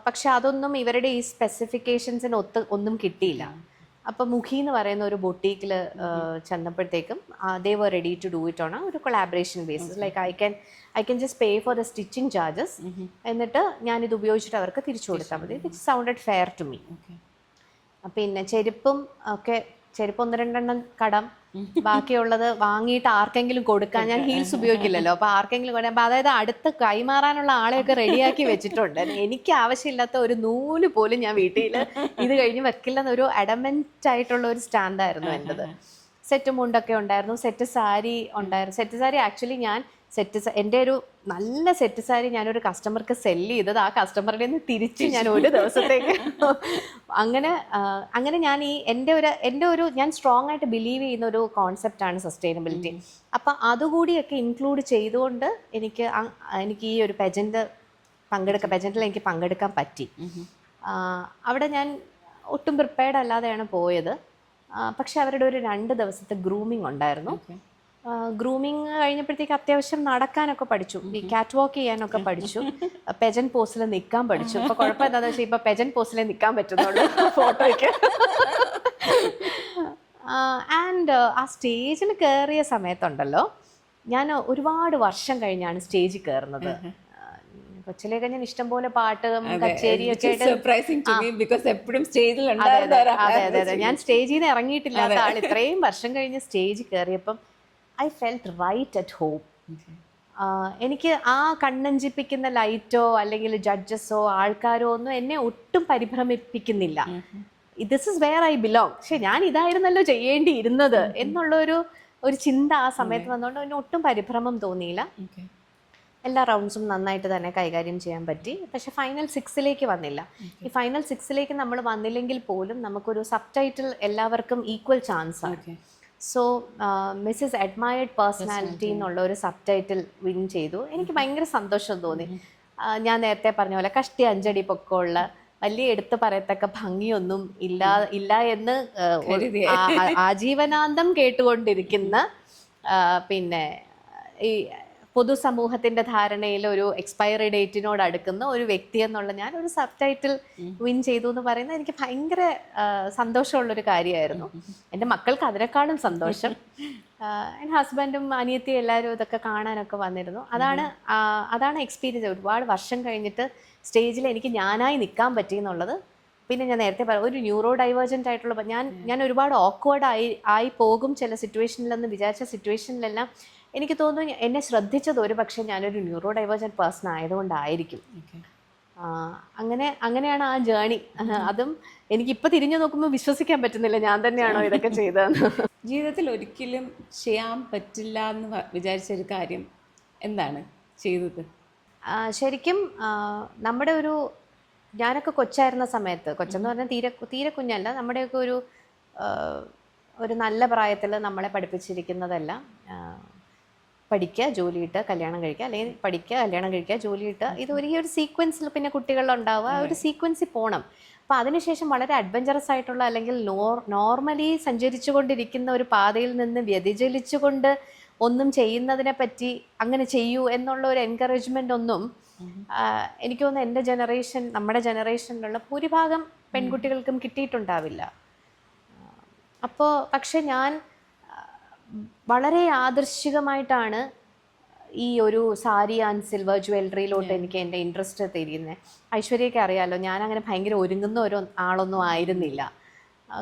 പക്ഷെ അതൊന്നും ഇവരുടെ ഈ സ്പെസിഫിക്കേഷൻസിന് ഒന്നും കിട്ടിയില്ല. അപ്പോൾ മുഖി എന്ന് പറയുന്ന ഒരു ബൊട്ടീക്കിൽ ചെന്നപ്പോഴത്തേക്കും they were ready to do it on ഒരു collaboration basis. Like I can just pay for the stitching charges, എന്നിട്ട് ഞാനിത് ഉപയോഗിച്ചിട്ട് അവർക്ക് തിരിച്ചു കൊടുത്താൽ മതി. It sounded fair to me. പിന്നെ ചെരുപ്പ് 1-2 കടം, ബാക്കിയുള്ളത് വാങ്ങിയിട്ട് ആർക്കെങ്കിലും കൊടുക്കാൻ. ഞാൻ ഹീൽസ് ഉപയോഗിക്കില്ലല്ലോ, അപ്പോൾ ആർക്കെങ്കിലും കൊടുക്കാൻ. അപ്പോൾ അതായത് അടുത്ത് കൈമാറാനുള്ള ആളെയൊക്കെ റെഡിയാക്കി വെച്ചിട്ടുണ്ട്. എനിക്ക് ആവശ്യമില്ലാത്ത ഒരു നൂല് പോലും ഞാൻ വീട്ടിൽ ഇത് കഴിഞ്ഞ് വെക്കില്ലെന്നൊരു അഡമന്റ് ആയിട്ടുള്ള ഒരു സ്റ്റാൻഡായിരുന്നു എൻ്റെത്. സെറ്റ് മുണ്ടൊക്കെ ഉണ്ടായിരുന്നു, സെറ്റ് സാരി ഉണ്ടായിരുന്നു. സെറ്റ് സാരി ആക്ച്വലി ഞാൻ എൻ്റെ ഒരു നല്ല സെറ്റ് സാരി ഞാനൊരു കസ്റ്റമർക്ക് സെല്ല് ചെയ്തത്, ആ കസ്റ്റമറുടെ നിന്ന് തിരിച്ച് ഞാൻ ഒരു ദിവസത്തേക്ക് അങ്ങനെ ഞാൻ എൻ്റെ ഒരു ഞാൻ സ്ട്രോങ് ആയിട്ട് ബിലീവ് ചെയ്യുന്ന ഒരു കോൺസെപ്റ്റാണ് സസ്റ്റൈനബിലിറ്റി. അപ്പം അതുകൂടിയൊക്കെ ഇൻക്ലൂഡ് ചെയ്തുകൊണ്ട് എനിക്ക് ഈ ഒരു പെജൻറ്റിൽ എനിക്ക് പങ്കെടുക്കാൻ പറ്റി. അവിടെ ഞാൻ ഒട്ടും പ്രിപ്പയർഡ് അല്ലാതെയാണ് പോയത്. പക്ഷെ അവരുടെ ഒരു 2 ദിവസത്തെ ഗ്രൂമിങ് ഉണ്ടായിരുന്നു. ഗ്രൂമിങ് കഴിഞ്ഞപ്പോഴത്തേക്ക് അത്യാവശ്യം നടക്കാനൊക്കെ പഠിച്ചു, ഈ കാറ്റ് വാക്ക് ചെയ്യാനൊക്കെ പഠിച്ചു, പെജൻ പോസിൽ നിൽക്കാൻ പഠിച്ചു. ഇപ്പൊ കുഴപ്പം എന്താണെന്ന് വെച്ചാൽ ഇപ്പൊ പെജൻ പോസിൽ നിൽക്കാൻ പറ്റുന്നുള്ളൂ ഫോട്ടോയ്ക്ക്. ആൻഡ് ആ സ്റ്റേജിൽ കയറിയ സമയത്തുണ്ടല്ലോ, ഞാൻ ഒരുപാട് വർഷം കഴിഞ്ഞാണ് സ്റ്റേജിൽ കയറുന്നത്. കൊച്ചിലേക്ക് ഞാൻ ഇഷ്ടംപോലെ പാട്ടും കച്ചേരിയൊക്കെ അതെ ഞാൻ സ്റ്റേജിൽ നിന്ന് ഇറങ്ങിയിട്ടില്ലാത്ത ആൾ ഇത്രയും വർഷം കഴിഞ്ഞ് സ്റ്റേജിൽ കയറിയപ്പം I felt right at home. എനിക്ക് ആ കണ്ണഞ്ചിപ്പിക്കുന്ന ലൈറ്റോ അല്ലെങ്കിൽ ജഡ്ജസോ ആൾക്കാരോ ഒന്നും എന്നെ ഒട്ടും പരിഭ്രമിപ്പിക്കുന്നില്ല. This is where I belong. പക്ഷെ ഞാൻ ഇതായിരുന്നല്ലോ ചെയ്യേണ്ടിയിരുന്നത് എന്നുള്ളൊരു ചിന്ത ആ സമയത്ത് വന്നുകൊണ്ട് എന്നെ ഒട്ടും പരിഭ്രമം തോന്നിയില്ല. എല്ലാ റൗണ്ട്സും നന്നായിട്ട് തന്നെ കൈകാര്യം ചെയ്യാൻ പറ്റി. പക്ഷെ ഫൈനൽ 6ലേക്ക് വന്നില്ല. ഈ ഫൈനൽ 6ലേക്ക് നമ്മൾ വന്നില്ലെങ്കിൽ പോലും നമുക്കൊരു സബ് ടൈറ്റിൽ എല്ലാവർക്കും ഈക്വൽ ചാൻസ് ആണ്. സോ മിസ്സസ് അഡ്മയർഡ് പേഴ്സണാലിറ്റി എന്നുള്ള ഒരു സബ് ടൈറ്റിൽ വിൻ ചെയ്തു. എനിക്ക് ഭയങ്കര സന്തോഷം തോന്നി. ഞാൻ നേരത്തെ പറഞ്ഞ പോലെ കഷ്ടി 5 അടി പൊക്കമുള്ള വലിയ എടുത്തു പറയത്തക്ക ഭംഗിയൊന്നും ഇല്ല എന്ന് ആജീവനാന്തം കേട്ടുകൊണ്ടിരിക്കുന്ന, പിന്നെ ഈ പൊതുസമൂഹത്തിന്റെ ധാരണയിൽ ഒരു എക്സ്പയറി ഡേറ്റിനോട് അടുക്കുന്ന ഒരു വ്യക്തി എന്നുള്ള ഞാൻ ഒരു സബ് ടൈറ്റിൽ വിൻ ചെയ്തു എന്ന് പറയുന്നത് എനിക്ക് ഭയങ്കര സന്തോഷമുള്ളൊരു കാര്യമായിരുന്നു. എൻ്റെ മക്കൾക്ക് അതിനേക്കാളും സന്തോഷം. എൻ്റെ ഹസ്ബൻഡും അനിയത്തിയും എല്ലാവരും ഇതൊക്കെ കാണാനൊക്കെ വന്നിരുന്നു. അതാണ് എക്സ്പീരിയൻസ്. ഒരുപാട് വർഷം കഴിഞ്ഞിട്ട് സ്റ്റേജിൽ എനിക്ക് ഞാനായി നിൽക്കാൻ പറ്റി എന്നുള്ളത്. പിന്നെ ഞാൻ നേരത്തെ പറയാം, ഒരു ന്യൂറോ ഡൈവേർജൻ്റ് ആയിട്ടുള്ള ഞാൻ ഒരുപാട് ഓക്വേർഡ് ആയി പോകും ചില സിറ്റുവേഷനിലെന്ന് വിചാരിച്ച സിറ്റുവേഷനിലെല്ലാം എനിക്ക് തോന്നുന്നു എന്നെ ശ്രദ്ധിച്ചത് ഒരു പക്ഷേ ഞാനൊരു ന്യൂറോ ഡൈവേർജൻ്റ് പേഴ്സൺ ആയതുകൊണ്ടായിരിക്കും. അങ്ങനെയാണ് ആ ജേണി. അതും എനിക്കിപ്പോൾ തിരിഞ്ഞു നോക്കുമ്പോൾ വിശ്വസിക്കാൻ പറ്റുന്നില്ല ഞാൻ തന്നെയാണോ ഇതൊക്കെ ചെയ്തതെന്ന്. ജീവിതത്തിൽ ഒരിക്കലും ചെയ്യാൻ പറ്റില്ല എന്ന് വിചാരിച്ചൊരു കാര്യം എന്താണ് ചെയ്തത്? ശരിക്കും നമ്മുടെ ഞാനൊക്കെ കൊച്ചായിരുന്ന സമയത്ത്, കൊച്ചെന്ന് പറഞ്ഞാൽ തീരെ കുഞ്ഞല്ല, നമ്മുടെയൊക്കെ ഒരു നല്ല പ്രായത്തിൽ നമ്മളെ പഠിപ്പിച്ചിരിക്കുന്നതെല്ലാം പഠിക്കുക, ജോലിയിട്ട് കല്യാണം കഴിക്കുക, അല്ലെങ്കിൽ പഠിക്കുക, കല്യാണം കഴിക്കുക, ജോലിയിട്ട്, ഇത് ഈ ഒരു സീക്വൻസിൽ പിന്നെ കുട്ടികളുണ്ടാവുക, ആ ഒരു സീക്വൻസിൽ പോകണം. അപ്പോൾ അതിനുശേഷം വളരെ അഡ്വഞ്ചറസ് ആയിട്ടുള്ള അല്ലെങ്കിൽ നോർമലി സഞ്ചരിച്ചു കൊണ്ടിരിക്കുന്ന ഒരു പാതയിൽ നിന്ന് വ്യതിചലിച്ചുകൊണ്ട് ഒന്നും ചെയ്യുന്നതിനെ പറ്റി അങ്ങനെ ചെയ്യൂ എന്നുള്ള ഒരു എൻകറേജ്മെൻ്റ് ഒന്നും എനിക്ക് തോന്നുന്നു നമ്മുടെ ജനറേഷനിലുള്ള ഭൂരിഭാഗം പെൺകുട്ടികൾക്കും കിട്ടിയിട്ടുണ്ടാവില്ല. അപ്പോൾ പക്ഷെ ഞാൻ വളരെ യാദൃശ്ചികമായിട്ടാണ് ഈ ഒരു സാരി ആൻഡ് സിൽവർ ജ്വല്ലറിയിലോട്ട് എനിക്ക് എൻ്റെ ഇൻട്രസ്റ്റ് തിരിയുന്നത്. ഐശ്വര്യയ്ക്ക് അറിയാമല്ലോ, ഞാൻ അങ്ങനെ ഭയങ്കര ഒരുങ്ങുന്ന ഒരു ആളൊന്നും ആയിരുന്നില്ല.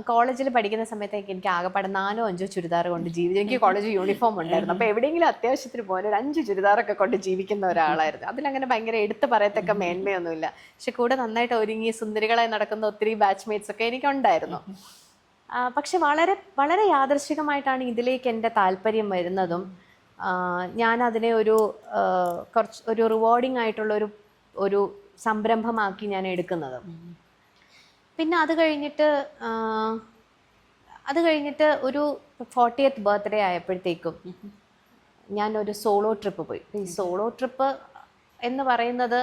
കോളേജിൽ പഠിക്കുന്ന സമയത്തേക്ക് എനിക്ക് ആകെപ്പാടെ 4-5 ചുരിദാർ കൊണ്ട് ജീവിതം. എനിക്ക് കോളേജ് യൂണിഫോം ഉണ്ടായിരുന്നു. അപ്പോൾ എവിടെയെങ്കിലും അത്യാവശ്യത്തിന് പോകാൻ ഒരു 5 ചുരിദാറൊക്കെ കൊണ്ട് ജീവിക്കുന്ന ഒരാളായിരുന്നു. അതിലങ്ങനെ ഭയങ്കര എടുത്ത് പറയത്തക്ക മേന്മയൊന്നുമില്ല. പക്ഷെ കൂടെ നന്നായിട്ട് ഒരുങ്ങി സുന്ദരികളായി നടക്കുന്ന ഒത്തിരി ബാച്ച്മേറ്റ്സ് ഒക്കെ എനിക്കുണ്ടായിരുന്നു. പക്ഷെ വളരെ വളരെ യാദൃശ്ചികമായിട്ടാണ് ഇതിലേക്ക് എൻ്റെ താല്പര്യം വരുന്നതും ഞാൻ അതിനെ ഒരു റിവാർഡിങ് ആയിട്ടുള്ള ഒരു സംരംഭമാക്കി ഞാൻ എടുക്കുന്നതും. പിന്നെ അത് കഴിഞ്ഞിട്ട് ഒരു 40th ബർത്ത്ഡേ ആയപ്പോഴത്തേക്കും ഞാനൊരു സോളോ ട്രിപ്പ് പോയി. ഈ സോളോ ട്രിപ്പ് എന്ന് പറയുന്നത്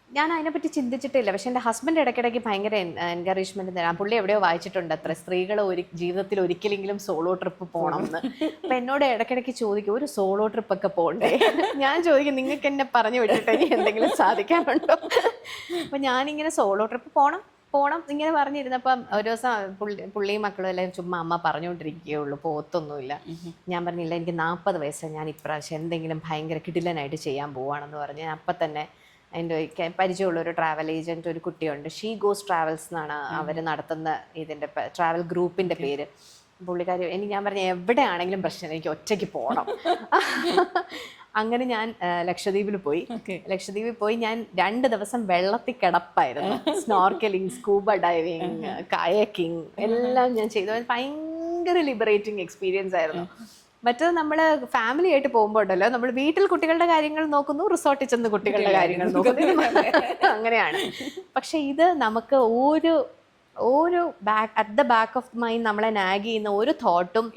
ഞാൻ അതിനെപ്പറ്റി ചിന്തിച്ചിട്ടില്ല. പക്ഷെ എൻ്റെ ഹസ്ബൻഡ് ഇടയ്ക്കിടയ്ക്ക് ഭയങ്കര എൻകറേജ്മെൻറ്റ് തരാം. പുള്ളി എവിടെയോ വായിച്ചിട്ടുണ്ട് അത്ര സ്ത്രീകൾ ജീവിതത്തിൽ ഒരിക്കലെങ്കിലും സോളോ ട്രിപ്പ് പോകണം എന്ന്. അപ്പം എന്നോട് ഇടയ്ക്കിടയ്ക്ക് ചോദിക്കും, ഒരു സോളോ ട്രിപ്പൊക്കെ പോകണ്ടേ? ഞാൻ ചോദിക്കും, നിങ്ങൾക്ക് എന്നെ പറഞ്ഞു വിട്ടിട്ട് ഇനി എന്തെങ്കിലും സാധിക്കാനുണ്ടോ? അപ്പം ഞാനിങ്ങനെ സോളോ ട്രിപ്പ് പോകണം ഇങ്ങനെ പറഞ്ഞിരുന്നപ്പം ഒരു ദിവസം പുള്ളിയും മക്കളും എല്ലാം ചുമ്മാ അമ്മ പറഞ്ഞുകൊണ്ടിരിക്കുകയുള്ളൂ, പോത്തൊന്നുമില്ല. ഞാൻ പറഞ്ഞില്ല, എനിക്ക് 40 വയസ്സ്, ഞാൻ ഇപ്രാവശ്യം എന്തെങ്കിലും ഭയങ്കര കിടിലനായിട്ട് ചെയ്യാൻ പോവുകയാണെന്ന് പറഞ്ഞ് അപ്പം തന്നെ എൻ്റെ പരിചയമുള്ള ഒരു ട്രാവൽ ഏജൻറ്റ് ഒരു കുട്ടിയുണ്ട്, ഷീ ഗോസ് ട്രാവൽസ് എന്നാണ് അവർ നടത്തുന്ന ഇതിൻ്റെ ട്രാവൽ ഗ്രൂപ്പിൻ്റെ പേര്. പുള്ളിക്കാരി ഞാൻ പറഞ്ഞ എവിടെയാണെങ്കിലും പ്രശ്നം, എനിക്ക് ഒറ്റയ്ക്ക് പോകണം. അങ്ങനെ ഞാൻ ലക്ഷദ്വീപിൽ പോയി ഞാൻ 2 ദിവസം വെള്ളത്തിൽ കിടപ്പായിരുന്നു. സ്നോർക്കലിംഗ്, സ്കൂബ ഡൈവിങ്, കയാക്കിങ് എല്ലാം ഞാൻ ചെയ്തു. ഭയങ്കര ലിബറേറ്റിംഗ് എക്സ്പീരിയൻസ് ആയിരുന്നു. മറ്റത് നമ്മൾ ഫാമിലി ആയിട്ട് പോകുമ്പോൾ ഉണ്ടല്ലോ, നമ്മൾ വീട്ടിൽ കുട്ടികളുടെ കാര്യങ്ങൾ നോക്കുന്നു, റിസോർട്ടിൽ ചെന്ന് കുട്ടികളുടെ കാര്യങ്ങൾ നോക്കുന്നു, അങ്ങനെയാണ്. പക്ഷെ ഇത് നമുക്ക് at the back of mind നമ്മളെ നാഗ് ചെയ്യുന്ന ഒരു തോട്ടും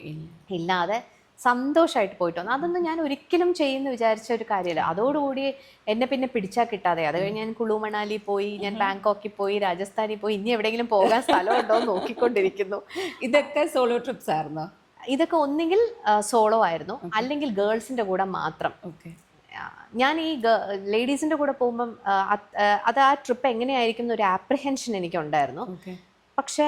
ഇല്ലാതെ സന്തോഷമായിട്ട് പോയിട്ട് വന്നു. അതൊന്നും ഞാൻ ഒരിക്കലും ചെയ്യുമെന്ന് വിചാരിച്ച ഒരു കാര്യമല്ല. അതോടുകൂടി എന്നെ പിന്നെ പിടിച്ചാൽ കിട്ടാതെ. അത് കഴിഞ്ഞ് ഞാൻ കുളു മണാലി പോയി, ഞാൻ ബാങ്കോക്കിൽ പോയി, രാജസ്ഥാനിൽ പോയി, ഇനി എവിടെയെങ്കിലും പോകാൻ സ്ഥലമുണ്ടോ എന്ന് നോക്കിക്കൊണ്ടിരിക്കുന്നു. ഇതൊക്കെ സോളോ ട്രിപ്സ് ആയിരുന്നോ? ഇതൊക്കെ ഒന്നെങ്കിൽ സോളോ ആയിരുന്നു, അല്ലെങ്കിൽ ഗേൾസിൻ്റെ കൂടെ മാത്രം. ഞാൻ ഈ ലേഡീസിൻ്റെ കൂടെ പോകുമ്പം അത് ആ ട്രിപ്പ് എങ്ങനെയായിരിക്കും എന്നൊരു ആപ്രിഹെൻഷൻ എനിക്കുണ്ടായിരുന്നു. പക്ഷേ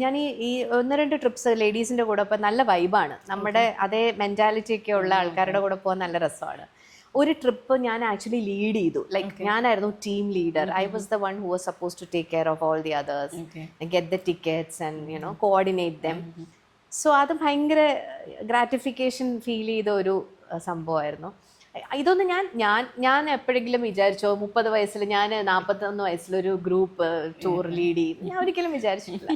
ഞാൻ ഈ 1-2 ട്രിപ്സ് ലേഡീസിൻ്റെ കൂടെ ഇപ്പോൾ നല്ല വൈബാണ്. നമ്മുടെ അതേ മെൻറ്റാലിറ്റി ഒക്കെ ഉള്ള ആൾക്കാരുടെ കൂടെ പോകാൻ നല്ല രസമാണ്. ഒരു ട്രിപ്പ് ഞാൻ ആക്ച്വലി ലീഡ് ചെയ്തു. ലൈക്ക് ഞാനായിരുന്നു team leader. I was the one who was suppose to take care of all the others, get the tickets and coordinate them. So അത് ഭയങ്കര ഗ്രാറ്റിഫിക്കേഷൻ ഫീൽ ചെയ്ത ഒരു സംഭവമായിരുന്നു. ഇതൊന്നും ഞാൻ എപ്പോഴെങ്കിലും വിചാരിച്ചോ 30 വയസ്സിൽ ഞാൻ 41 വയസ്സിലൊരു ഗ്രൂപ്പ് ടൂർ ലീഡ് ചെയ്യും, ഞാൻ ഒരിക്കലും വിചാരിച്ചിട്ടില്ല.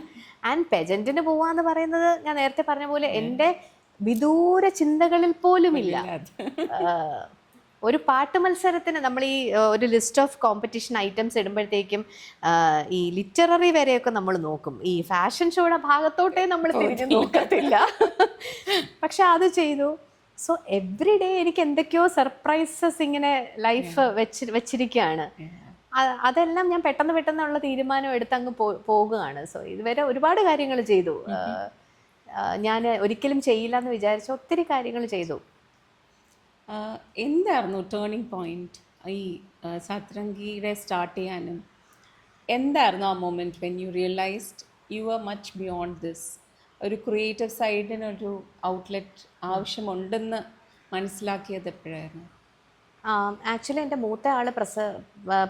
ആൻഡ് പെജന്റിന് പോവാന്ന് പറയുന്നത് ഞാൻ നേരത്തെ പറഞ്ഞ പോലെ എൻ്റെ വിദൂര ചിന്തകളിൽ പോലുമില്ല. ഒരു പാട്ട് മത്സരത്തിന് നമ്മൾ ഈ ഒരു ലിസ്റ്റ് ഓഫ് കോമ്പറ്റീഷൻ ഐറ്റംസ് ഇടുമ്പോഴത്തേക്കും ഈ ലിറ്റററി വരെയൊക്കെ നമ്മൾ നോക്കും. ഈ ഫാഷൻ ഷോയുടെ ഭാഗത്തോട്ടേ നമ്മൾ തിരിഞ്ഞു നോക്കത്തില്ല. പക്ഷെ അത് ചെയ്തു. സോ എവ്രി ഡേ എനിക്ക് എന്തൊക്കെയോ സർപ്രൈസസ് ഇങ്ങനെ ലൈഫ് വെച്ചിരിക്കുകയാണ്. അതെല്ലാം ഞാൻ പെട്ടെന്നുള്ള തീരുമാനം എടുത്ത് അങ്ങ് പോകുകയാണ്. സോ ഇതുവരെ ഒരുപാട് കാര്യങ്ങൾ ചെയ്തു. ഞാൻ ഒരിക്കലും ചെയ്യില്ല എന്ന് വിചാരിച്ച ഒത്തിരി കാര്യങ്ങൾ ചെയ്തു. എന്തായിരുന്നു ടേണിംഗ് പോയിന്റ് ഈ സത്രംഗിയുടെ സ്റ്റാർട്ട് ചെയ്യാനും? എന്തായിരുന്നു ആ moment when you realized you are much beyond this? ഒരു ക്രിയേറ്റീവ് സൈഡിനൊരു ഔട്ട്ലെറ്റ് ആവശ്യമുണ്ടെന്ന് മനസ്സിലാക്കിയത് എപ്പോഴായിരുന്നു? ആക്ച്വലി എൻ്റെ മൂത്ത ആൾ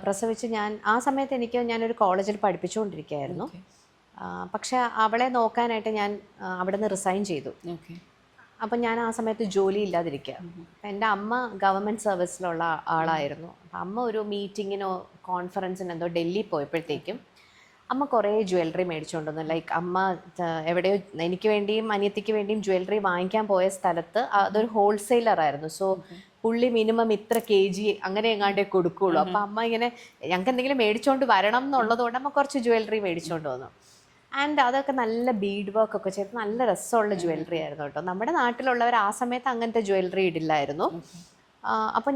പ്രസവിച്ച് ആ സമയത്ത് ഞാനൊരു കോളേജിൽ പഠിപ്പിച്ചുകൊണ്ടിരിക്കുകയായിരുന്നു. പക്ഷെ അവളെ നോക്കാനായിട്ട് ഞാൻ അവിടെ നിന്ന് റിസൈൻ ചെയ്തു. അപ്പം ഞാൻ ആ സമയത്ത് ജോലി ഇല്ലാതിരിക്കുക. എൻ്റെ അമ്മ ഗവൺമെൻറ് സർവീസിലുള്ള ആളായിരുന്നു. അപ്പം അമ്മ ഒരു മീറ്റിങ്ങിനോ കോൺഫറൻസിനോ എന്തോ ഡൽഹി പോയപ്പോഴത്തേക്കും അമ്മ കുറേ ജ്വല്ലറി മേടിച്ചുകൊണ്ടുവന്നു. ലൈക്ക് അമ്മ എവിടെയോ എനിക്ക് വേണ്ടിയും അനിയത്തിക്ക് വേണ്ടിയും ജ്വല്ലറി വാങ്ങിക്കാൻ പോയ സ്ഥലത്ത് അതൊരു ഹോൾസെയിലറായിരുന്നു. സോ പുള്ളി മിനിമം ഇത്ര kg അങ്ങനെ എങ്ങാണ്ടേ കൊടുക്കുകയുള്ളൂ. അപ്പം അമ്മ ഇങ്ങനെ ഞങ്ങൾക്ക് എന്തെങ്കിലും മേടിച്ചുകൊണ്ട് വരണം എന്നുള്ളതുകൊണ്ട് അമ്മ കുറച്ച് ജ്വല്ലറി മേടിച്ചുകൊണ്ട് വന്നു. ആൻഡ് അതൊക്കെ നല്ല ബീഡ് വർക്ക് ഒക്കെ ചെയ്ത് നല്ല രസമുള്ള ജ്വല്ലറി ആയിരുന്നു കേട്ടോ. നമ്മുടെ നാട്ടിലുള്ളവർ ആ സമയത്ത് അങ്ങനത്തെ ജ്വല്ലറി ഇടില്ലായിരുന്നു. അപ്പം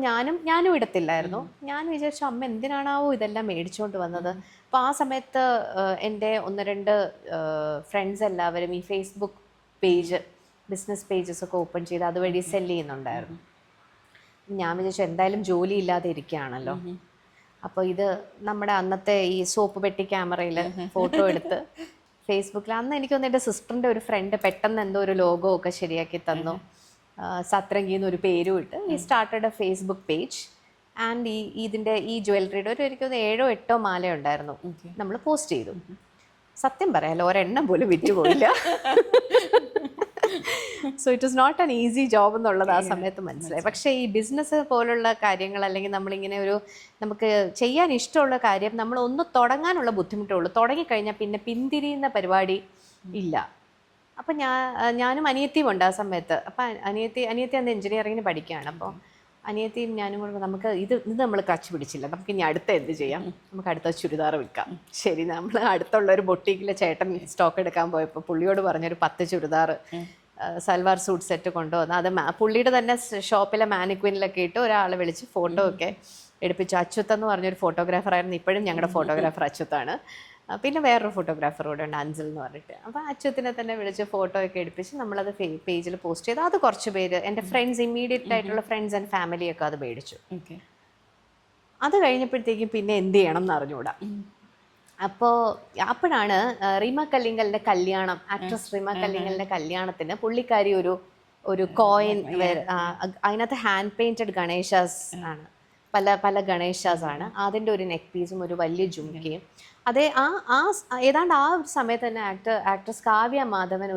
ഞാനും ഇടത്തില്ലായിരുന്നു. ഞാൻ വിചാരിച്ചു അമ്മ എന്തിനാണാവോ ഇതെല്ലാം മേടിച്ചുകൊണ്ട് വന്നത്. അപ്പോൾ ആ സമയത്ത് എൻ്റെ 1-2 ഫ്രണ്ട്സ് എല്ലാവരും ഈ ഫേസ്ബുക്ക് പേജ്, ബിസിനസ് പേജസ് ഒക്കെ ഓപ്പൺ ചെയ്ത് അതുവഴി സെല്ല് ചെയ്യുന്നുണ്ടായിരുന്നു. ഞാൻ വിചാരിച്ചു എന്തായാലും ജോലി ഇല്ലാതെ ഇരിക്കുകയാണല്ലോ, അപ്പോൾ ഇത് നമ്മുടെ അന്നത്തെ ഈ സോപ്പ് പെട്ടി ക്യാമറയിൽ ഫോട്ടോ എടുത്ത് ഫേസ്ബുക്കിൽ, അന്ന് എനിക്കൊന്ന് എൻ്റെ സിസ്റ്ററിൻ്റെ ഒരു ഫ്രണ്ട് പെട്ടെന്ന് എന്തോ ഒരു ലോഗോ ഒക്കെ ശരിയാക്കി തന്നു. സത്രംഗി എന്നൊരു പേരും ഇട്ട് ഈ started A Facebook page. And ഇതിൻ്റെ ഈ ജ്വല്ലറിയുടെ എനിക്കൊന്ന് 7-8 മാല ഉണ്ടായിരുന്നു, നമ്മൾ പോസ്റ്റ് ചെയ്തു. സത്യം പറയാലോ, ഒരെണ്ണം പോലും വിറ്റുപോയില്ല. So it is not an easy job എന്നുള്ളത് ആ സമയത്ത് മനസ്സിലായി. പക്ഷേ ഈ ബിസിനസ് പോലുള്ള കാര്യങ്ങൾ, അല്ലെങ്കിൽ നമ്മളിങ്ങനെ നമുക്ക് ചെയ്യാൻ ഇഷ്ടമുള്ള കാര്യം നമ്മൾ ഒന്ന് തുടങ്ങാനുള്ള ബുദ്ധിമുട്ടേ ഉള്ളൂ. തുടങ്ങിക്കഴിഞ്ഞാൽ പിന്നെ പിന്തിരിയുന്ന പരിപാടി ഇല്ല. അപ്പം ഞാനും അനിയത്തിയും ഉണ്ട് ആ സമയത്ത്. അപ്പം അനിയത്തി അന്ന് എഞ്ചിനീയറിങ്ങിന് പഠിക്കുകയാണ്. അപ്പോൾ അനിയത്തിയും ഞാനും കൂടെ നമുക്ക് ഇത് നമ്മൾ കച്ച് പിടിച്ചില്ല, നമുക്ക് ഇനി അടുത്ത എന്ത് ചെയ്യാം, നമുക്ക് അടുത്ത ചുരിദാർ വിൽക്കാം. ശരി, നമ്മൾ അടുത്തുള്ള ഒരു ബൊട്ടീക്കിലെ ചേട്ടൻ സ്റ്റോക്ക് എടുക്കാൻ പോയപ്പോൾ പുള്ളിയോട് പറഞ്ഞൊരു 10 ചുരിദാർ സൽവാർ സൂട്ട് സെറ്റ് കൊണ്ടുവന്ന് അത് പുള്ളിയുടെ തന്നെ ഷോപ്പിലെ മാനിക്വിനിലൊക്കെ ഇട്ട് ഒരാളെ വിളിച്ച് ഫോട്ടോ ഒക്കെ എടുപ്പിച്ചു. അച്യുത്ത് എന്ന് പറഞ്ഞൊരു ഫോട്ടോഗ്രാഫറായിരുന്നു, ഇപ്പോഴും ഞങ്ങളുടെ ഫോട്ടോഗ്രാഫർ അച്യുത്താണ്. പിന്നെ വേറൊരു ഫോട്ടോഗ്രാഫർ കൂടെ ഉണ്ട്, അഞ്ചൽ എന്ന് പറഞ്ഞിട്ട്. അപ്പോൾ അച്യുത്തിനെ തന്നെ വിളിച്ച് ഫോട്ടോ ഒക്കെ എടുപ്പിച്ച് നമ്മളത് പേജിൽ പോസ്റ്റ് ചെയ്തു. അത് കുറച്ച് പേര്, എൻ്റെ ഫ്രണ്ട്സ്, ഇമ്മീഡിയറ്റ് ആയിട്ടുള്ള ഫ്രണ്ട്സ് ആൻഡ് ഫാമിലിയൊക്കെ അത് മേടിച്ചു. അത് കഴിഞ്ഞപ്പോഴത്തേക്കും പിന്നെ എന്ത് ചെയ്യണം എന്ന് അറിഞ്ഞുകൂടാ. അപ്പോഴാണ് റീമ കല്ലിങ്കലിൻ്റെ കല്യാണം, ആക്ട്രസ് റീമ കല്ലിങ്കലിൻ്റെ കല്യാണത്തിന് പുള്ളിക്കാരി ഒരു കോയിൻ, അതിനകത്ത് ഹാൻഡ് പെയിൻറ്റഡ് ഗണേശാസ് ആണ്, പല ഗണേശാസ് ആണ്. അതിൻ്റെ ഒരു നെക്ക് പീസും ഒരു വലിയ ജുംക്കയും. അതേ ഏതാണ്ട് ആ ഒരു സമയത്ത് തന്നെ ആക്ട്രസ് കാവ്യ മാധവൻ